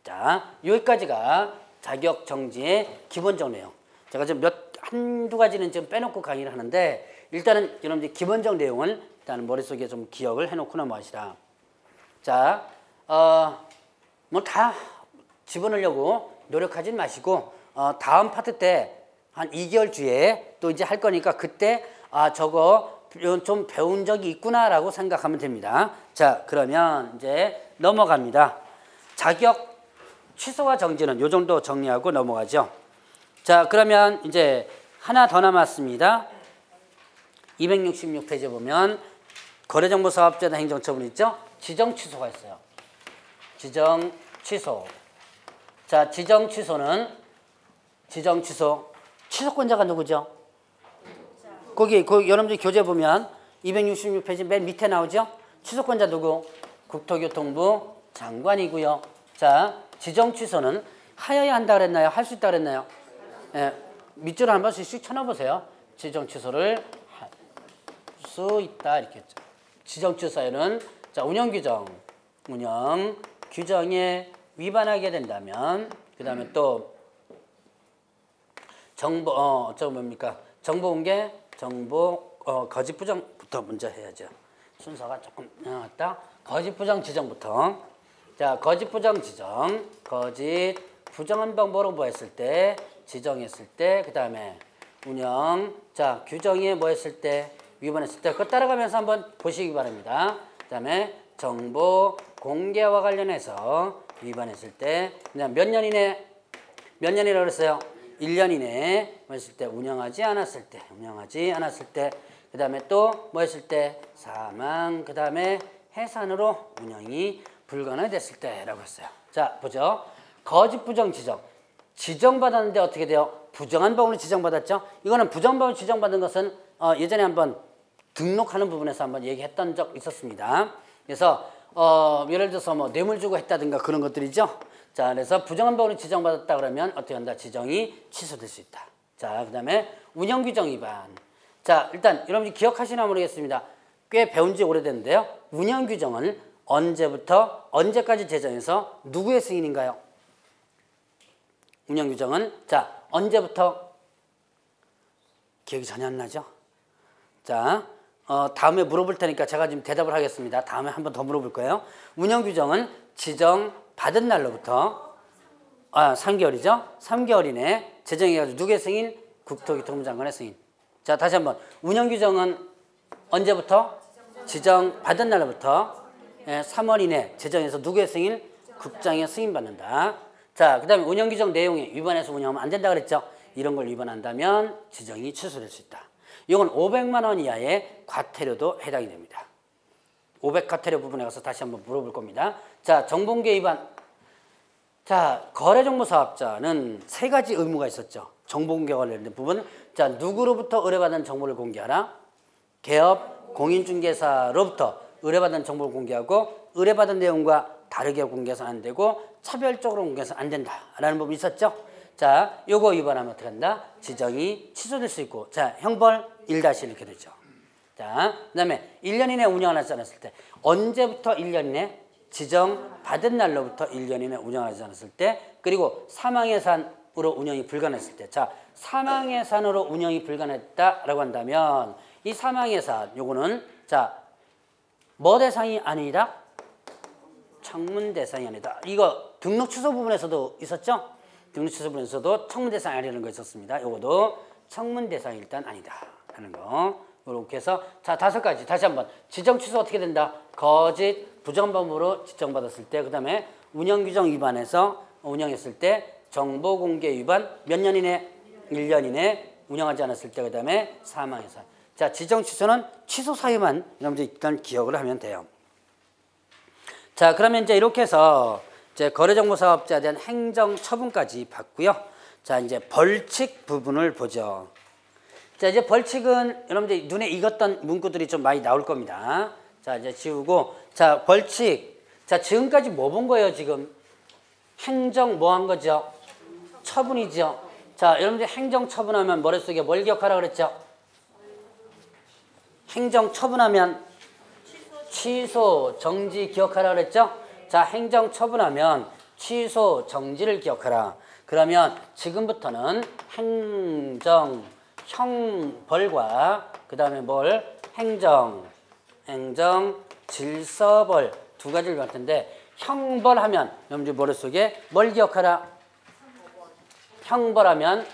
Speaker 1: 자, 여기까지가 자격 정지의 기본적 내용. 제가 지금 한두 가지는 지금 빼놓고 강의를 하는데 일단은 여러분들 기본적 내용을 일단 머릿속에 좀 기억을 해놓고 넘어가시라. 자, 뭐 다 집어넣으려고 노력하진 마시고 다음 파트 때 한 2개월 뒤에 또 이제 할 거니까 그때 저거 좀 배운 적이 있구나라고 생각하면 됩니다. 자, 그러면 이제 넘어갑니다. 자격 취소와 정지는 요 정도 정리하고 넘어가죠. 자, 그러면 이제 하나 더 남았습니다. 266페이지 보면 거래정보사업자나 행정처분 있죠? 지정 취소가 있어요. 지정 취소. 자, 지정 취소는 지정 취소. 취소권자가 누구죠? 거기 여러분들 교재 보면 266페이지 맨 밑에 나오죠? 취소권자 누구? 국토교통부 장관이고요. 자, 지정 취소는 하여야 한다 그랬나요? 할 수 있다 그랬나요? 예, 밑줄을 한 번씩 씩 쳐넣어보세요. 지정 취소를 할 수 있다 이렇게 했죠. 지정 취소에는 자, 운영 규정에 위반하게 된다면 그 다음에 또 정보 뭡니까? 정보 공개, 거짓 부정부터 먼저 해야죠. 순서가 조금 왔다. 거짓 부정 지정부터. 자, 거짓 부정 지정, 거짓 부정한 방법으로 뭐 했을 때, 지정했을 때, 그 다음에 운영, 자, 규정에 뭐 했을 때, 위반했을 때, 그거 따라가면서 한번 보시기 바랍니다. 그 다음에 정보 공개와 관련해서 위반했을 때, 그냥 몇 년 이내라고 그랬어요? 1년 이내에 뭐 했을 때, 운영하지 않았을 때, 그 다음에 또 뭐 했을 때, 사망, 그 다음에 해산으로 운영이 불가능했을 때라고 했어요. 자, 보죠. 거짓 부정 지정. 지정받았는데 어떻게 돼요? 부정한 방으로 지정받았죠? 이거는 부정방으로 지정받은 것은 예전에 한번 등록하는 부분에서 한번 얘기했던 적 있었습니다. 그래서 예를 들어서 뭐 뇌물 주고 했다든가 그런 것들이죠. 자, 그래서 부정한 방으로 지정받았다 그러면 어떻게 한다? 지정이 취소될 수 있다. 자, 그 다음에 운영규정 위반. 자, 일단 여러분이 기억하시나 모르겠습니다. 꽤 배운 지 오래됐는데요. 운영규정은 언제부터 언제까지 제정해서 누구의 승인인가요? 운영규정은 자, 언제부터? 기억이 전혀 안 나죠? 자, 다음에 물어볼 테니까 제가 지금 대답을 하겠습니다. 다음에 한 번 더 물어볼 거예요. 운영규정은 지정받은 날로부터 3개월이죠. 3개월 이내에 제정해가지고 누구의 승인? 국토교통부 장관의 승인. 자, 다시 한번 운영규정은 언제부터? 지정받은 날로부터 3월 이내 제정해서 누구의 승인? 국장의 승인받는다. 자, 그 다음에 운영규정 내용에 위반해서 운영하면 안 된다 그랬죠. 이런 걸 위반한다면 지정이 취소될 수 있다. 이건 500만 원 이하의 과태료도 해당이 됩니다. 500 과태료 부분에 가서 다시 한번 물어볼 겁니다. 자, 정보공개 위반. 자, 거래정보사업자는 3가지 의무가 있었죠. 정보공개와 관련된 부분. 자, 누구로부터 의뢰받은 정보를 공개하라? 개업 공인중개사로부터 의뢰받은 정보를 공개하고 의뢰받은 내용과 다르게 공개해서는 안 되고 차별적으로 공개해서는 안 된다라는 부분이 있었죠. 자, 요거 위반하면 어떻게 한다? 지정이 취소될 수 있고, 자, 형벌 1- 이렇게 되죠. 자, 그 다음에 1년 이내 운영하지 않았을 때, 언제부터 1년 이내? 지정받은 날로부터 1년 이내 운영하지 않았을 때, 그리고 사망예산으로 운영이 불가능했을 때. 자, 사망예산으로 운영이 불가능했다라고 한다면 이 사망예산 요거는 자, 뭐 대상이 아니다? 청문 대상이 아니다. 이거 등록 취소 부분에서도 있었죠? 등록 취소 부분에서도 청문 대상이 아니라는 거 있었습니다. 요거도 청문 대상이 일단 아니다 라는 거. 이렇게 해서 자, 5가지 다시 한번. 지정 취소 어떻게 된다? 거짓 부정범으로 지정받았을 때, 그 다음에 운영규정 위반해서 운영했을 때, 정보 공개 위반 몇 년 이내? 1년 이내 운영하지 않았을 때, 그 다음에 사망예산. 자, 지정 취소는 취소 사유만 여러분들 일단 기억을 하면 돼요. 자, 그러면 이제 이렇게 해서 이제 거래정보사업자에 대한 행정처분까지 봤고요. 자, 이제 벌칙 부분을 보죠. 자, 이제 벌칙은 여러분들 눈에 익었던 문구들이 좀 많이 나올 겁니다. 자, 이제 지우고. 자, 벌칙. 자, 지금까지 뭐 본 거예요, 지금? 행정 뭐 한 거죠? 처분이죠. 자, 여러분들 행정처분하면 머릿속에 뭘 기억하라 그랬죠? 행정처분하면 취소, 정지 기억하라 그랬죠? 자, 행정처분하면 취소, 정지를 기억하라. 그러면 지금부터는 행정, 형벌과 그 다음에 뭘? 행정, 질서벌 두 가지를 배울 텐데, 형벌하면 여러분들 머릿속에 뭘 기억하라? 형벌하면,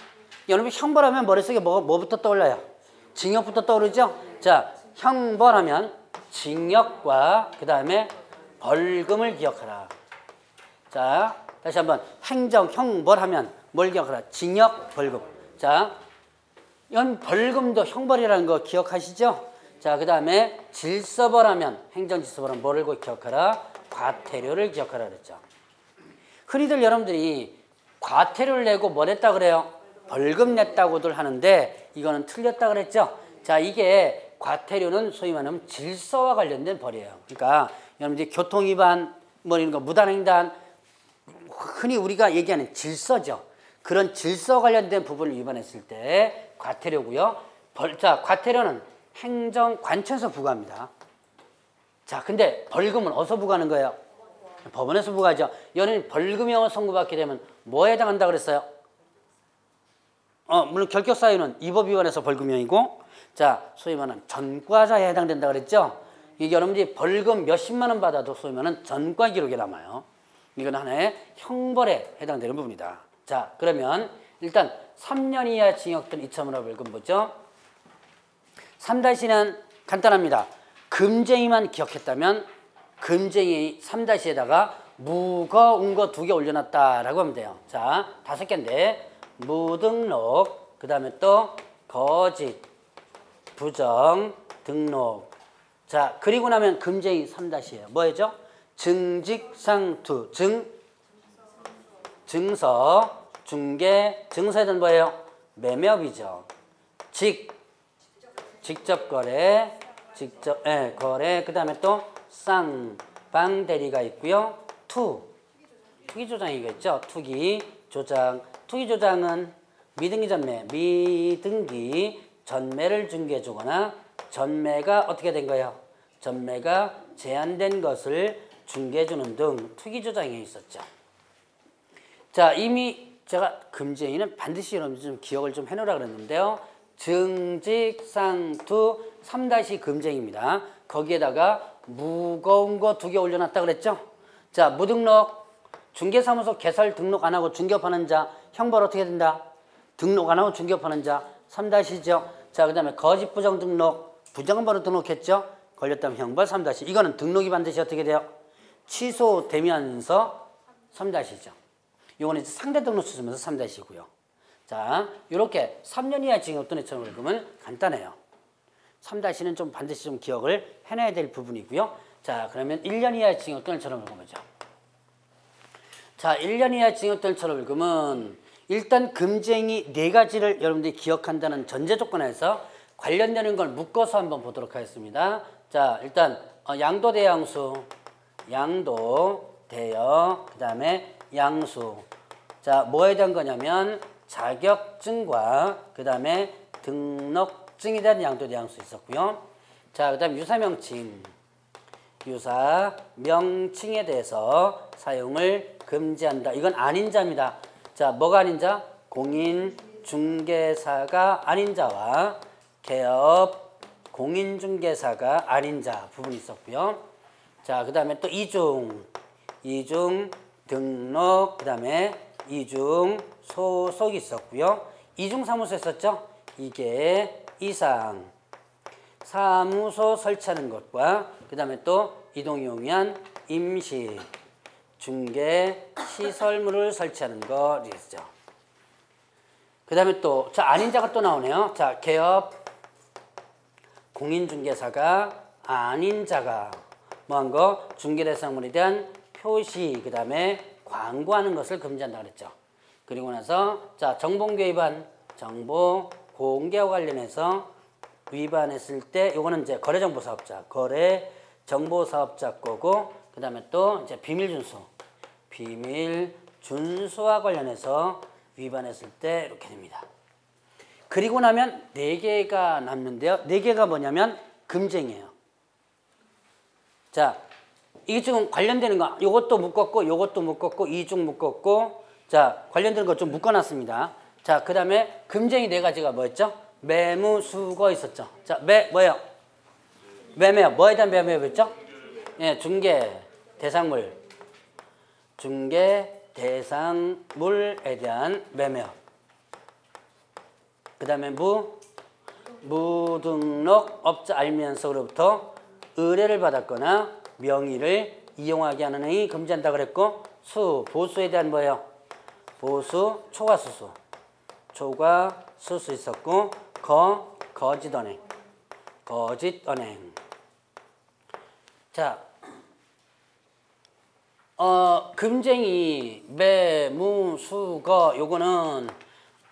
Speaker 1: 여러분 형벌하면 머릿속에 뭐부터 떠올라요? 징역부터 떠오르죠? 자, 형벌하면 징역과 그 다음에 벌금을 기억하라. 자, 다시 한번. 행정, 형벌하면 뭘 기억하라? 징역, 벌금. 자, 이건 벌금도 형벌이라는 거 기억하시죠? 자, 그 다음에 질서벌하면, 행정질서벌하면 뭐를 기억하라? 과태료를 기억하라 그랬죠. 흔히들 여러분들이 과태료를 내고 뭐 냈다 그래요? 벌금 냈다고들 하는데 이거는 틀렸다 그랬죠. 자, 이게 과태료는 소위 말하면 질서와 관련된 벌이에요. 그러니까 여러분들이 교통위반, 뭐 이런 거, 무단횡단, 흔히 우리가 얘기하는 질서죠. 그런 질서 관련된 부분을 위반했을 때 과태료고요. 자, 과태료는 행정관청에서 부과합니다. 자, 근데 벌금은 어디서 부과하는 거예요? 법원에서 부과하죠. 여러분 벌금형을 선고받게 되면 뭐에 해당한다 그랬어요? 물론 결격 사유는 이 법 위반해서 벌금형이고, 자, 소위 말하는 전과자에 해당된다 그랬죠. 이게 여러분들이 벌금 몇십만 원 받아도 소위 말하는 전과 기록에 남아요. 이건 하나의 형벌에 해당되는 부분이다. 자, 그러면 일단 3년 이하 징역 또는 2천만 원 벌금 보죠. 3-는 간단합니다. 금쟁이만 기억했다면 금쟁이 3-에다가 무거운 거 2개 올려놨다라고 하면 돼요. 자, 5개인데 무등록, 그 다음에 또 거짓, 부정, 등록. 자, 그리고 나면 금쟁이 3-예요. 뭐였죠? 증직상투, 증서, 중개, 증서에는 뭐예요? 매매업이죠. 직접 거래, 거래, 그 다음에 또 방대리가 있고요. 투기 조장이가 있죠. 투기 조장. 투기 조장은 미등기 전매, 미등기 전매를 중개해 주거나 전매가 어떻게 된 거예요? 전매가 제한된 것을 중개해 주는 등 투기 조장이 있었죠. 자, 이미 제가 금쟁이는 반드시 여러분 좀 기억을 좀 해놓으라 그랬는데요. 증직상투 3- 금쟁입니다. 거기에다가 무거운 거 2개 올려놨다 그랬죠. 자, 무등록, 중개사무소 개설 등록 안 하고 중개업하는 자 형벌 어떻게 된다? 등록 안 하고 중개업하는 자 3-죠. 자, 그 다음에 거짓 부정 등록, 부정번호 등록했죠. 걸렸다면 형벌 3-. 이거는 등록이 반드시 어떻게 돼요? 취소되면서 3-죠. 이거는 이제 상대 등록 취소면서 3-이고요. 자, 이렇게 3년 이하 징역 또는 2천만 원 벌금은 간단해요. 3-는 좀 반드시 좀 기억을 해놔야 될 부분이고요. 자, 그러면 1년 이하 징역 또는 2천만 원 벌금이죠. 자, 1년 이하 징역 또는 2천만 원 벌금은 일단 금쟁이 4가지를 여러분들이 기억한다는 전제 조건에서 관련되는 걸 묶어서 한번 보도록 하겠습니다. 자, 일단 양도 대양수, 양도 대여, 그 다음에 양수. 자, 뭐에 대한 거냐면 자격증과 그 다음에 등록증에 대한 양도대 양수 있었고요. 자, 그 다음에 유사명칭. 유사명칭에 대해서 사용을 금지한다. 이건 아닌 자입니다. 자, 뭐가 아닌 자? 공인중개사가 아닌 자와 개업 공인중개사가 아닌 자 부분이 있었고요. 자, 그 다음에 또 이중 등록, 그 다음에 이중 소속이 있었고요. 이중사무소 했었죠? 이게 이상 사무소 설치하는 것과 그 다음에 또 이동용이한 임시 중개 시설물을 설치하는 것이죠. 그 다음에 또 자, 아닌 자가 또 나오네요. 자, 개업 공인중개사가 아닌 자가 뭐한 거? 중개대상물에 대한 표시, 그 다음에 광고하는 것을 금지한다 그랬죠. 그리고 나서 자, 정보공개 위반, 정보 공개와 관련해서 위반했을 때 이거는 이제 거래정보사업자, 거래정보사업자 거고, 그 다음에 또 이제 비밀준수와 관련해서 위반했을 때 이렇게 됩니다. 그리고 나면 4개가 남는데요. 4개가 뭐냐면 금쟁이에요. 자, 이게 지금 관련되는 거, 요것도 묶었고, 요것도 묶었고, 이중 묶었고, 자, 관련되는 거 좀 묶어놨습니다. 자, 그 다음에 금쟁이 4가지가 뭐였죠? 매무, 수거 있었죠. 자, 뭐예요? 매매요. 뭐에 대한 매매였죠? 예, 중개, 대상물. 중개, 대상물에 대한 매매요. 그 다음에 무등록업자 알면서로부터 의뢰를 받았거나 명의를 이용하게 하는 행위 금지한다 그랬고, 보수에 대한 뭐예요? 보수, 초과수수. 초과수수 있었고, 거짓언행. 거짓언행. 자, 금쟁이, 매무, 수거, 요거는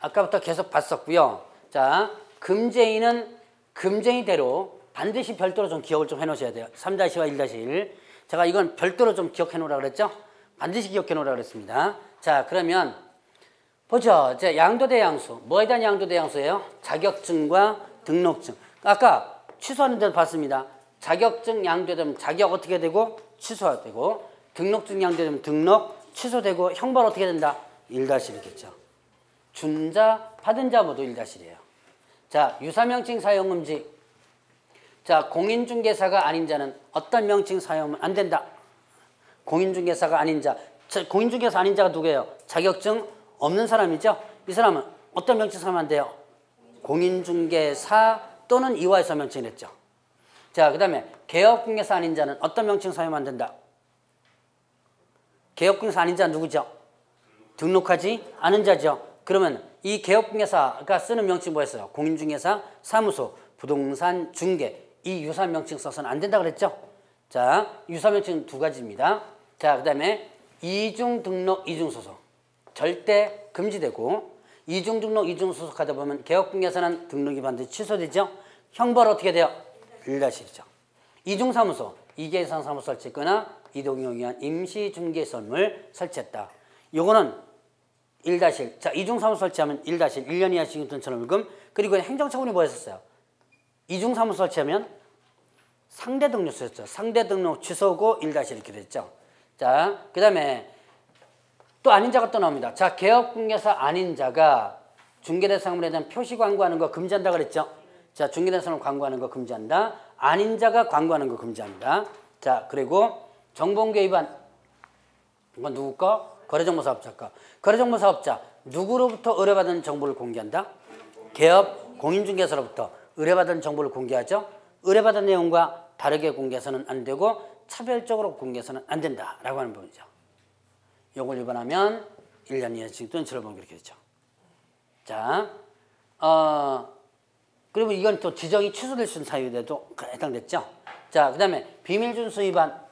Speaker 1: 아까부터 계속 봤었고요. 자, 금쟁이는 금쟁이대로 반드시 별도로 좀 기억을 좀 해놓으셔야 돼요. 3-와 1-1. 제가 이건 별도로 좀 기억해 놓으라 그랬죠? 반드시 기억해 놓으라 그랬습니다. 자, 그러면 보죠. 자, 양도대 양수. 뭐에 대한 양도대 양수예요? 자격증과 등록증. 아까 취소하는 데도 봤습니다. 자격증 양도되면 자격 어떻게 되고 취소되고, 등록증 양도되면 등록 취소되고, 형벌 어떻게 된다? 1-1이겠죠. 준 자, 받은 자 모두 1-1이에요. 자, 유사명칭 사용 금지. 자, 공인중개사가 아닌 자는 어떤 명칭 사용은 안 된다. 공인중개사가 아닌 자. 자, 공인중개사 아닌 자가 누구예요? 자격증 없는 사람이죠. 이 사람은 어떤 명칭 사용하면 안 돼요? 공인중개사 또는 이화에서 명칭을 했죠. 자, 그 다음에 개업공개사 아닌 자는 어떤 명칭 사용하면 안 된다. 개업공개사 아닌 자는 누구죠? 등록하지 않은 자죠. 그러면 이 개업공개사가 쓰는 명칭 뭐였어요? 공인중개사, 사무소, 부동산, 중개. 이 유사명칭 써서는 안 된다 그랬죠? 자, 유사명칭 2가지입니다. 자, 그 다음에 이중등록, 이중소속. 절대 금지되고, 이중등록, 이중소속하다 보면 개업공개사는 등록이 반드시 취소되죠? 형벌 어떻게 돼요? 1-1이죠. 이중사무소, 2개 이상 사무소 설치했거나 이동용에 의한 임시중개선물 설치했다. 요거는 1-1. 자, 이중사무소 설치하면 1-1, 1년 이하 징역 또는 전월금. 그리고 행정처분이 뭐였었어요? 이중사무소 설치하면 상대등록 썼죠. 상대등록 취소고 1-1 이렇게 됐죠. 자, 그 다음에 또 아닌 자가 또 나옵니다. 자, 개업공개사 아닌 자가 중개대상물에 대한 표시 광고하는 거 금지한다 그랬죠. 자, 중개대상물 광고하는 거 금지한다. 아닌 자가 광고하는 거 금지합니다. 자, 그리고 정보공개 위반. 이건 누구 거? 거래정보사업자 거. 거래정보사업자 누구로부터 의뢰받은 정보를 공개한다? 개업 공인중개사로부터 의뢰받은 정보를 공개하죠. 의뢰받은 내용과 다르게 공개해서는 안 되고 차별적으로 공개해서는 안 된다라고 하는 부분이죠. 이걸 위반하면 1년 이하 징역 또는 전월금 이렇게 되죠. 자, 그리고 이건 또 지정이 취소될 수 있는 사유에도 해당됐죠. 자, 그 다음에 비밀준수 위반.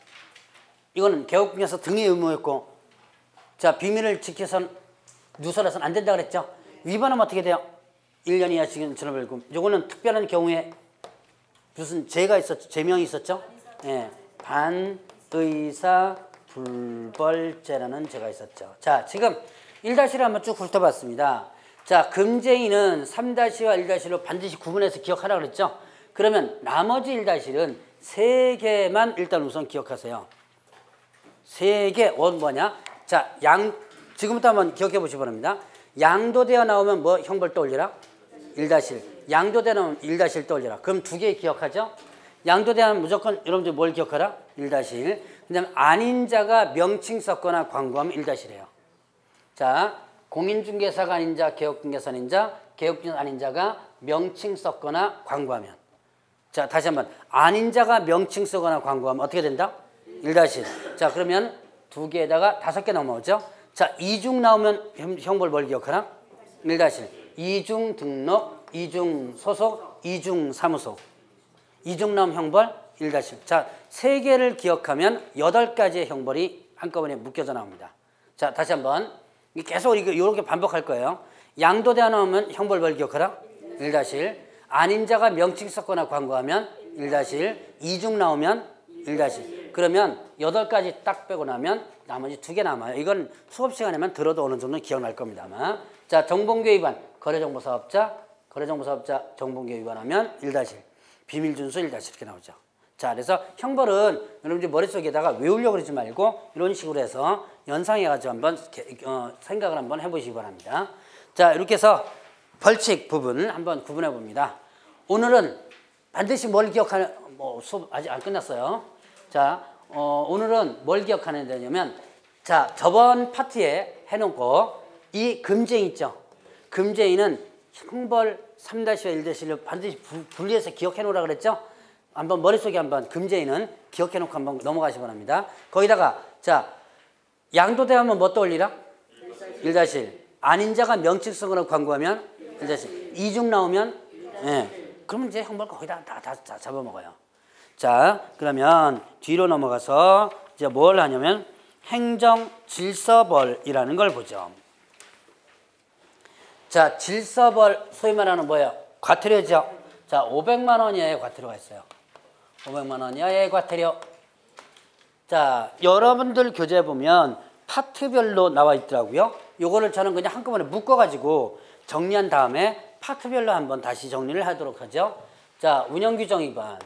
Speaker 1: 이거는 개업공개사 등의 의무였고, 자, 비밀을 지켜선 누설해서는 안 된다 그랬죠. 위반하면 어떻게 돼요? 1년 이하 징역 전월금. 요거는 특별한 경우에 무슨 죄가 있었죠? 죄명이 있었죠? 예, 반의사 불벌죄라는 죄가 있었죠. 자, 지금 1-를 한번 쭉 훑어봤습니다. 자, 금쟁이는 3-와 1-로 반드시 구분해서 기억하라 그랬죠. 그러면 나머지 1-는 3개만 일단 우선 기억하세요. 3개, 뭐냐? 자, 지금부터 한번 기억해 보시기 바랍니다. 양도되어 나오면 뭐 형벌 떠올리라? 1-1. 양도되어 나오면 1-1 떠올리라. 그럼 2개 기억하죠? 양도되어 나오면 무조건 여러분들 뭘 기억하라? 1-1. 그 다음에 아닌 자가 명칭 썼거나 광고하면 1-1이에요. 자, 공인중개사가 아닌 자, 개업중개사 아닌 자, 개업중개사 아닌 자가 명칭 썼거나 광고하면. 자, 다시 한번. 아닌 자가 명칭 쓰거나 광고하면 어떻게 된다? 1-1. 자, 그러면 2개에다가 5개 넘어오죠? 자, 이중 나오면 형벌 뭘 기억하나? 1-1. 이중 등록, 이중 소속, 이중 사무소. 이중 나오면 형벌 1-1. 자, 3개를 기억하면 8가지의 형벌이 한꺼번에 묶여져 나옵니다. 자, 다시 한번. 계속 이렇게 반복할 거예요. 양도되어 나오면 형벌 뭘 기억하라? 1-1. 아닌 자가 명칭 썼거나 광고하면 1-1. 이중 나오면 1-1. 그러면 8가지 딱 빼고 나면 나머지 2개 남아요. 이건 수업 시간에만 들어도 어느 정도 기억날 겁니다. 아마. 자, 정보공개 위반, 거래정보사업자 정보공개 위반하면 1-1. 비밀준수 1-1 이렇게 나오죠. 자, 그래서 형벌은 여러분들 머릿속에다가 외우려고 그러지 말고 이런 식으로 해서 연상해가지고 한번 생각을 한번 해보시기 바랍니다. 자, 이렇게 해서 벌칙 부분을 한번 구분해 봅니다. 오늘은 반드시 뭘 기억하는, 수업 아직 안 끝났어요. 자, 오늘은 뭘 기억하는 데냐면, 자, 저번 파트에 해놓고 이 금쟁이 있죠. 금쟁이는 형벌 3-와 1-1을 반드시 분리해서 기억해 놓으라 그랬죠. 한번 머릿속에 한번 금쟁이는 기억해 놓고 한번 넘어가시기 바랍니다. 거기다가 자, 양도되면 뭐 떠올리라? 1-1. 아닌 자가 명칭 쓰거나 광고하면 1-1. 이중 나오면 그러면 이제 형벌 거기다 다 잡아먹어요. 자, 그러면 뒤로 넘어가서 이제 뭘 하냐면 행정질서벌이라는 걸 보죠. 자, 질서벌 소위 말하는 뭐예요? 과태료죠. 자, 500만 원 이하의 과태료가 있어요. 500만 원 이하의 과태료. 자, 여러분들 교재에 보면 파트별로 나와 있더라고요. 요거를 저는 그냥 한꺼번에 묶어가지고 정리한 다음에 파트별로 한번 다시 정리를 하도록 하죠. 자, 운영규정 위반.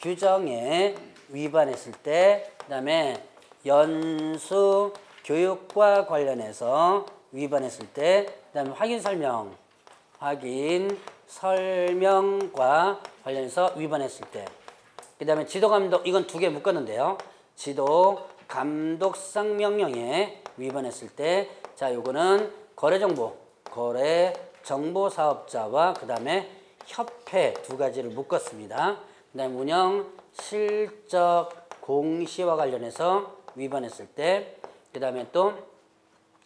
Speaker 1: 운영규정에 위반했을 때, 그 다음에 연수 교육과 관련해서 위반했을 때, 그 다음에 확인 설명과 관련해서 위반했을 때, 그 다음에 지도감독, 이건 2개 묶었는데요. 지도 감독상 명령에 위반했을 때, 자, 요거는 거래정보사업자와 그 다음에 협회 2가지를 묶었습니다. 그 다음에 운영 실적 공시와 관련해서 위반했을 때, 그 다음에 또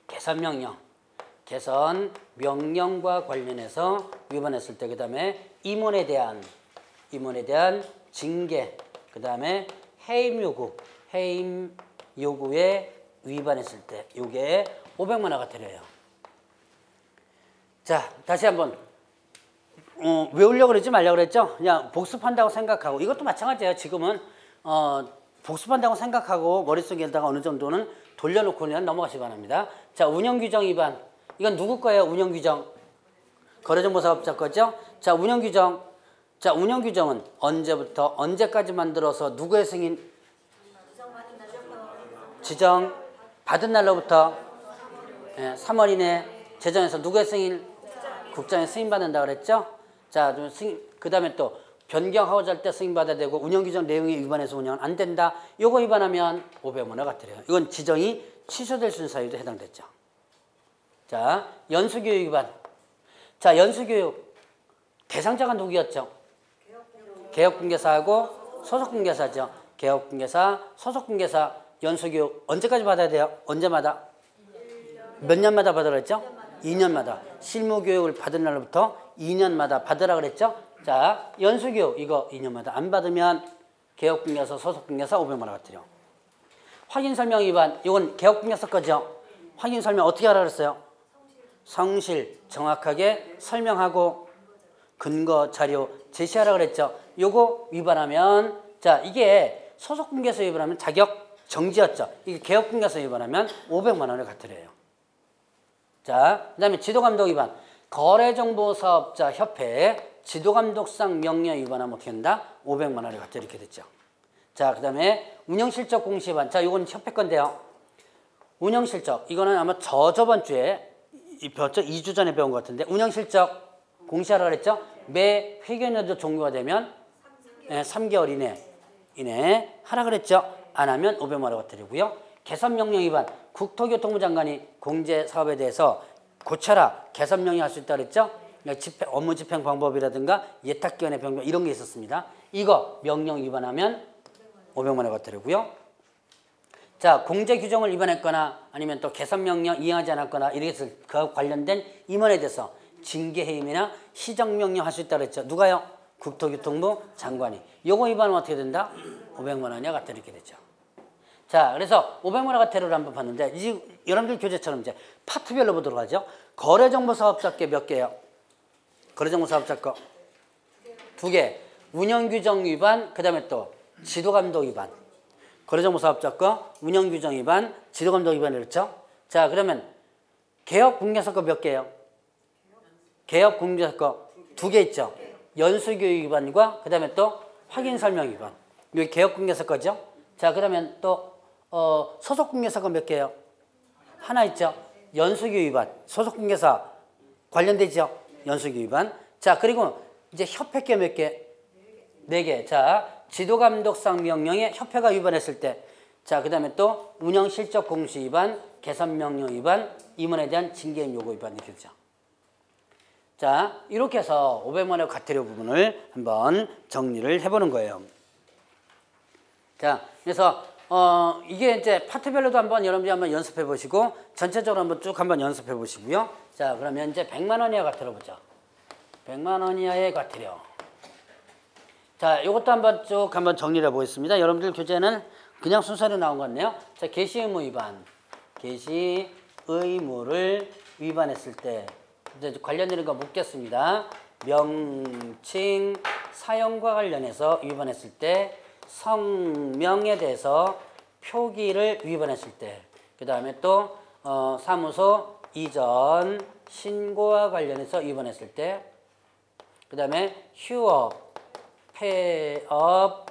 Speaker 1: 개선 명령과 관련해서 위반했을 때, 그 다음에 임원에 대한 징계, 그 다음에 해임 요구에 위반했을 때, 이게 500만 원 과태료예요. 자, 다시 한번 외우려고 그러지 말려고 그랬죠? 그냥 복습한다고 생각하고, 이것도 마찬가지예요. 지금은 복습한다고 생각하고 머릿속에다가 어느 정도는 돌려놓고 그냥 넘어가시기 바랍니다. 자, 운영규정 위반. 이건 누구 거예요? 운영규정. 거래정보사업자 거죠? 자, 운영규정. 자, 운영규정은 언제부터 언제까지 만들어서 누구의 승인? 지정 받은 날로부터 3월 이내 제정해서 누구의 승인? 국장의 승인받는다 그랬죠? 자, 그 다음에 또 변경하고자 할 때 승인받아야 되고, 운영규정 내용에 위반해서 운영은 안 된다. 요거 위반하면 500만 원 과태료예요. 이건 지정이 취소될 수 있는 사유도 해당됐죠. 자, 연수교육 위반. 자, 연수교육 대상자가 누구였죠? 개업공개사하고 소속공개사죠. 개업공개사, 소속공개사 연수교육 언제까지 받아야 돼요? 언제마다? 몇 년마다 받으라 그랬죠? 2년마다. 실무교육을 받은 날로부터 2년마다 받으라 그랬죠? 자, 연수교육 이거 2년마다 안 받으면 개업공개사, 소속공개사 500만 원 과태료. 확인설명 위반, 이건 개업공개사 거죠? 확인설명 어떻게 하라 그랬어요? 성실, 정확하게 설명하고 근거, 자료 제시하라 그랬죠? 요거 위반하면, 자, 이게 소속공개사 위반하면 자격 정지였죠. 이게 개업공개서 위반하면 500만 원을 과태료해요. 자, 그 다음에 지도감독 위반. 거래정보사업자 협회에 지도감독상 명령 위반하면 어떻게 된다? 500만 원을 과태료 이렇게 됐죠. 자, 그 다음에 운영실적 공시 위반. 자, 이건 협회 건데요. 운영실적. 이거는 아마 저번 주에 배웠죠? 2주 전에 배운 것 같은데 운영실적 공시하라 그랬죠? 매 회계연도 종료가 되면 3개월 이내 하라 그랬죠? 안 하면 500만 원 과태료고요. 개선명령 위반. 국토교통부 장관이 공제사업에 대해서 고쳐라. 개선명령 할 수 있다 그랬죠? 업무 집행 방법이라든가 예탁기관의 변경 이런 게 있었습니다. 이거 명령 위반하면 500만 원 과태료고요. 자, 공제 규정을 위반했거나 아니면 또 개선명령 이행하지 않았거나 이렇게 그 관련된 임원에 대해서 징계해임이나 시정명령 할 수 있다 그랬죠. 누가요? 국토교통부 장관이. 요거 위반하면 어떻게 된다? 500만 원이야 과태료 이렇게 되죠. 자, 그래서 500만 원 과태료를 한번 봤는데 여러분들 교재처럼 이제 파트별로 보도록 하죠. 거래정보사업자께 몇 개요? 거래정보사업자 거 2개. 운영규정 위반, 그 다음에 또 지도감독 위반. 거래정보사업자 거 운영규정 위반, 지도감독 위반 이랬죠. 자, 그러면 개업공개서 거 몇 개예요? 개업공개서 거 2개 있죠. 연수교육 위반과 그 다음에 또 확인설명 위반. 여기 개업공개서 거죠. 자, 그러면 또 소속공개사 거 몇 개예요? 하나 있죠. 연수교육 위반. 소속공개사 관련되죠. 연수교육 위반. 자, 그리고 이제 협회 게 몇 개? 4개. 자, 지도감독상 명령에 협회가 위반했을 때, 자, 그 다음에 또 운영실적 공시 위반, 개선명령 위반, 임원에 대한 징계임 요구 위반 이렇게 되죠. 자, 이렇게 해서 500만 원 과태료 부분을 한번 정리를 해보는 거예요. 자, 그래서 이게 이제 파트별로도 한번 여러분들이 한번 연습해 보시고 전체적으로 한번 쭉 한번 연습해 보시고요. 자, 그러면 이제 100만 원 이하 과태료 보죠. 100만 원 이하의 과태료. 자, 이것도 한번 쭉 한번 정리를 해보겠습니다. 여러분들 교재는 그냥 순서로 나온 것 같네요. 자, 개시 의무 위반. 개시 의무를 위반했을 때 이제 관련되는 거 묻겠습니다. 명칭 사용과 관련해서 위반했을 때, 성명에 대해서 표기를 위반했을 때, 그 다음에 또 사무소 이전 신고와 관련해서 위반했을 때, 그 다음에 휴업 폐업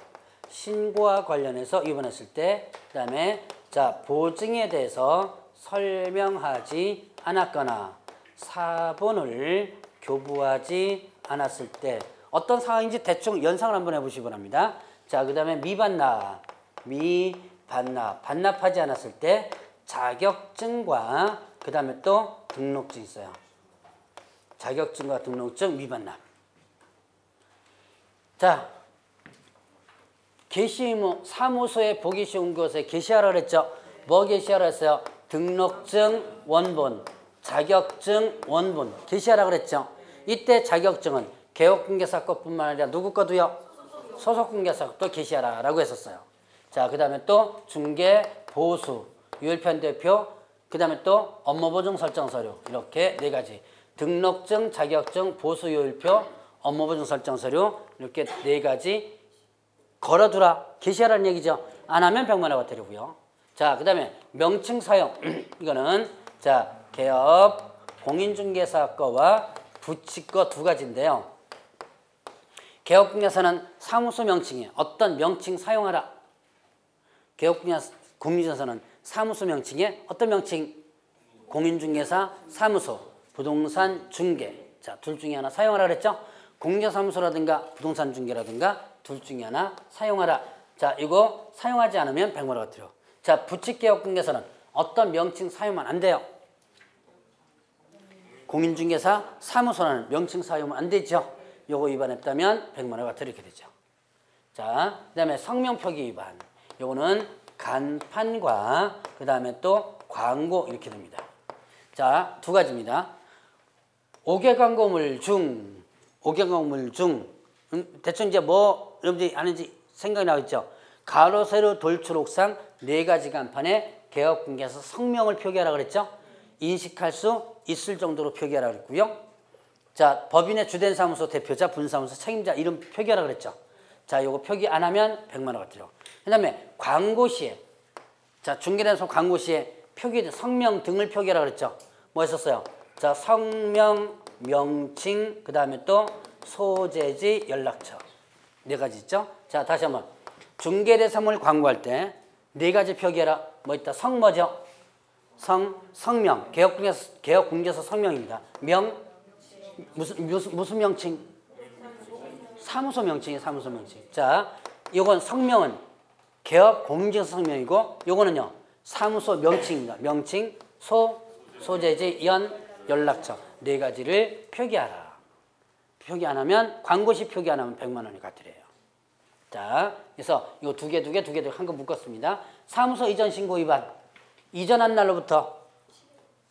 Speaker 1: 신고와 관련해서 위반했을 때, 그 다음에 자, 보증에 대해서 설명하지 않았거나 사본을 교부하지 않았을 때 어떤 상황인지 대충 연상을 한번 해보시기 바랍니다. 자, 그 다음에 미반납, 반납하지 않았을 때 자격증과 그 다음에 또 등록증 있어요. 자격증과 등록증 미반납. 자, 개시 의무, 사무소에 보기 쉬운 곳에 게시하라 그랬죠. 뭐 게시하라 했어요? 등록증 원본, 자격증 원본 게시하라 그랬죠. 이때 자격증은 개업공개사 것뿐만 아니라 누구 거도요? 소속공개사 것도 게시하라 라고 했었어요. 자, 그 다음에 또 중개, 보수, 유일편 대표, 그 다음에 또 업무보증 설정 서류 이렇게 4가지. 등록증, 자격증, 보수, 유일표, 업무보증 설정 서류 이렇게 4가지 걸어두라, 게시하라는 얘기죠. 안 하면 100만 원 과태료고요. 자, 그 다음에 명칭 사용. 이거는 자, 개업, 공인중개사 거와 부치 거 2가지인데요. 개업공개사는 사무소 명칭에 어떤 명칭 사용하라. 공인중개사는 사무소 명칭에 어떤 명칭? 공인중개사, 사무소, 부동산 중개. 자, 둘 중에 하나 사용하라 그랬죠. 공개사무소라든가 부동산 중개라든가 둘 중에 하나 사용하라. 자, 이거 사용하지 않으면 100만 원 과태료. 자, 부칙개업공개사는 어떤 명칭 사용하면 안 돼요. 공인중개사, 사무소라는 명칭 사용은 안 되죠. 요거 위반했다면 100만 원 과태료 이렇게 되죠. 자, 그 다음에 성명표기 위반. 요거는 간판과 그 다음에 또 광고 이렇게 됩니다. 자, 2가지입니다. 5개 광고물 중, 5개 광고물 중, 대충 이제 뭐 여러분들이 아는지 생각이 나겠죠. 가로, 세로, 돌출, 옥상 4가지 간판에 개업공개사 성명을 표기하라 그랬죠. 인식할 수 있을 정도로 표기하라 그랬고요. 자, 법인의 주된 사무소 대표자, 분사무소 책임자 이름 표기하라 그랬죠. 자, 요거 표기 안 하면 100만 원 과태료. 그 다음에 광고 시에 자, 중개대에서 광고 시에 표기, 성명 등을 표기하라 그랬죠. 뭐 했었어요? 자, 성명, 명칭, 그 다음에 또 소재지, 연락처. 네 가지 있죠? 자, 다시 한번. 중개대상물 광고할 때 네 가지 표기해라. 뭐 있다? 성 뭐죠? 성명. 개업공제서 성명입니다. 명, 무슨 명칭? 사무소 명칭이에요, 사무소 명칭. 자, 요건 성명은 개업공제서 성명이고, 요거는요, 사무소 명칭입니다. 명칭, 소재지, 연락처. 네 가지를 표기하라. 표기 안 하면, 광고 시 표기 안 하면 100만 원이 과태료예요. 자, 그래서 이거 두 개 한 거 묶었습니다. 사무소 이전 신고 위반. 이전한 날로부터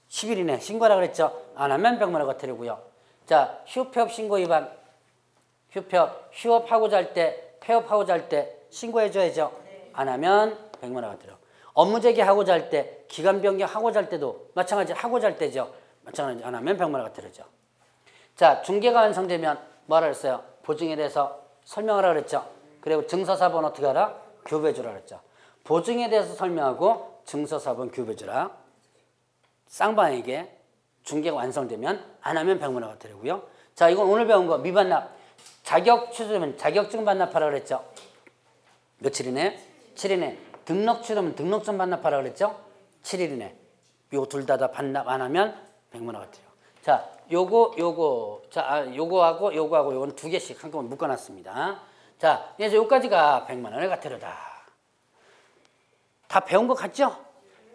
Speaker 1: 10일 이내 신고하라 그랬죠. 안 하면 100만 원 과태료고요. 자, 휴폐업 신고 위반. 휴업하고자 할 때, 폐업하고자 할 때 신고해줘야죠. 안 하면 100만 원 과태료. 업무 재개하고자 할 때, 기간 변경하고자 할 때도 마찬가지 하고자 할 때죠. 마찬가지 안 하면 100만 원 과태료죠. 자, 중개가 완성되면 뭐라 그랬어요? 보증에 대해서 설명하라 그랬죠. 그리고 증서사본 어떻게 하라? 교부해주라 그랬죠. 보증에 대해서 설명하고 증서사본 교부해주라. 쌍방에게 중개가 완성되면 안 하면 100만 원 과태료고요. 자, 이건 오늘 배운 거 미반납. 자격 취소되면 자격증 반납하라 그랬죠. 며칠 이내? 7일 이내. 등록 취소되면 등록증 반납하라 그랬죠. 7일 이내. 요 둘 다 반납 안 하면 100만 원 과태료. 자, 요거하고 요건 두 개씩 한꺼번에 묶어놨습니다. 자, 그래서 여기까지가 100만 원의 과태료다. 다 배운 것 같죠?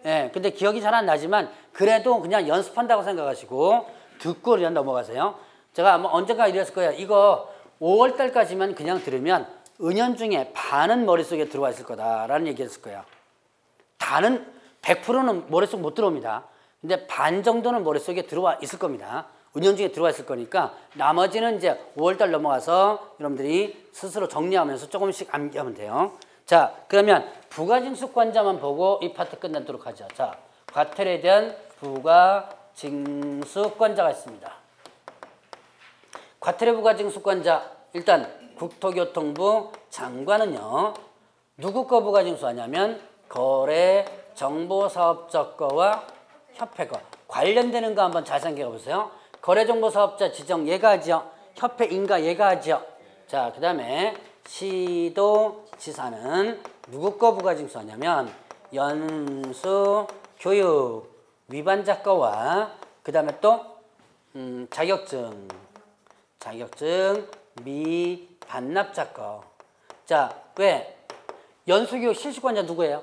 Speaker 1: 예, 근데 기억이 잘 안 나지만 그래도 그냥 연습한다고 생각하시고 듣고 그냥 넘어가세요. 제가 아마 언젠가 이랬을 거예요. 이거 5월 달까지만 그냥 들으면 은연중에 반은 머릿속에 들어와 있을 거다라는 얘기했을 거예요. 다는 100%는 머릿속 못 들어옵니다. 근데 반 정도는 머릿속에 들어와 있을 겁니다. 은연중에 들어와 있을 거니까 나머지는 이제 5월달 넘어가서 여러분들이 스스로 정리하면서 조금씩 암기하면 돼요. 자, 그러면 부가징수권자만 보고 이 파트 끝내도록 하죠. 자, 과태료에 대한 부가징수권자가 있습니다. 과태료 부가징수권자, 일단 국토교통부 장관은요, 누구 거 부가징수하냐면 거래정보사업자 거와 협회 거. 관련되는 거 한번 잘 생각해 보세요. 거래정보사업자 지정 얘가 하죠. 협회 인가 얘가 하죠. 자, 그 다음에 시도지사는 누구 거 부가징수하냐면 연수, 교육, 위반자 거와 그 다음에 또 자격증, 미반납자 거. 자, 왜? 연수교육 실시권자 누구예요?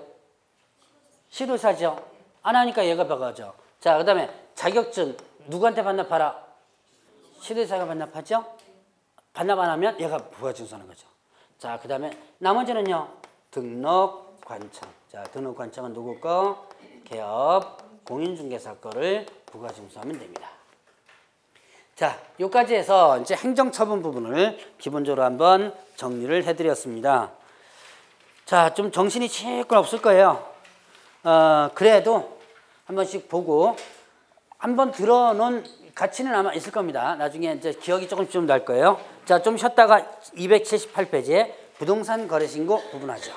Speaker 1: 시도지사죠. 안 하니까 얘가 배가죠. 자, 그 다음에 자격증 누구한테 반납하라? 시도지사가 반납하죠? 반납 안 하면 얘가 부가징수하는 거죠. 자, 그 다음에 나머지는요. 등록관청. 자, 등록관청은 누구 거? 개업, 공인중개사 거를 부가징수하면 됩니다. 자, 여기까지 해서 이제 행정처분 부분을 기본적으로 한번 정리를 해드렸습니다. 자, 좀 정신이 칠건 없을 거예요. 그래도 한 번씩 보고 한번 들어놓은 가치는 아마 있을 겁니다. 나중에 이제 기억이 조금씩 좀 날 거예요. 자, 좀 쉬었다가 278페이지에 부동산 거래신고 부분하죠.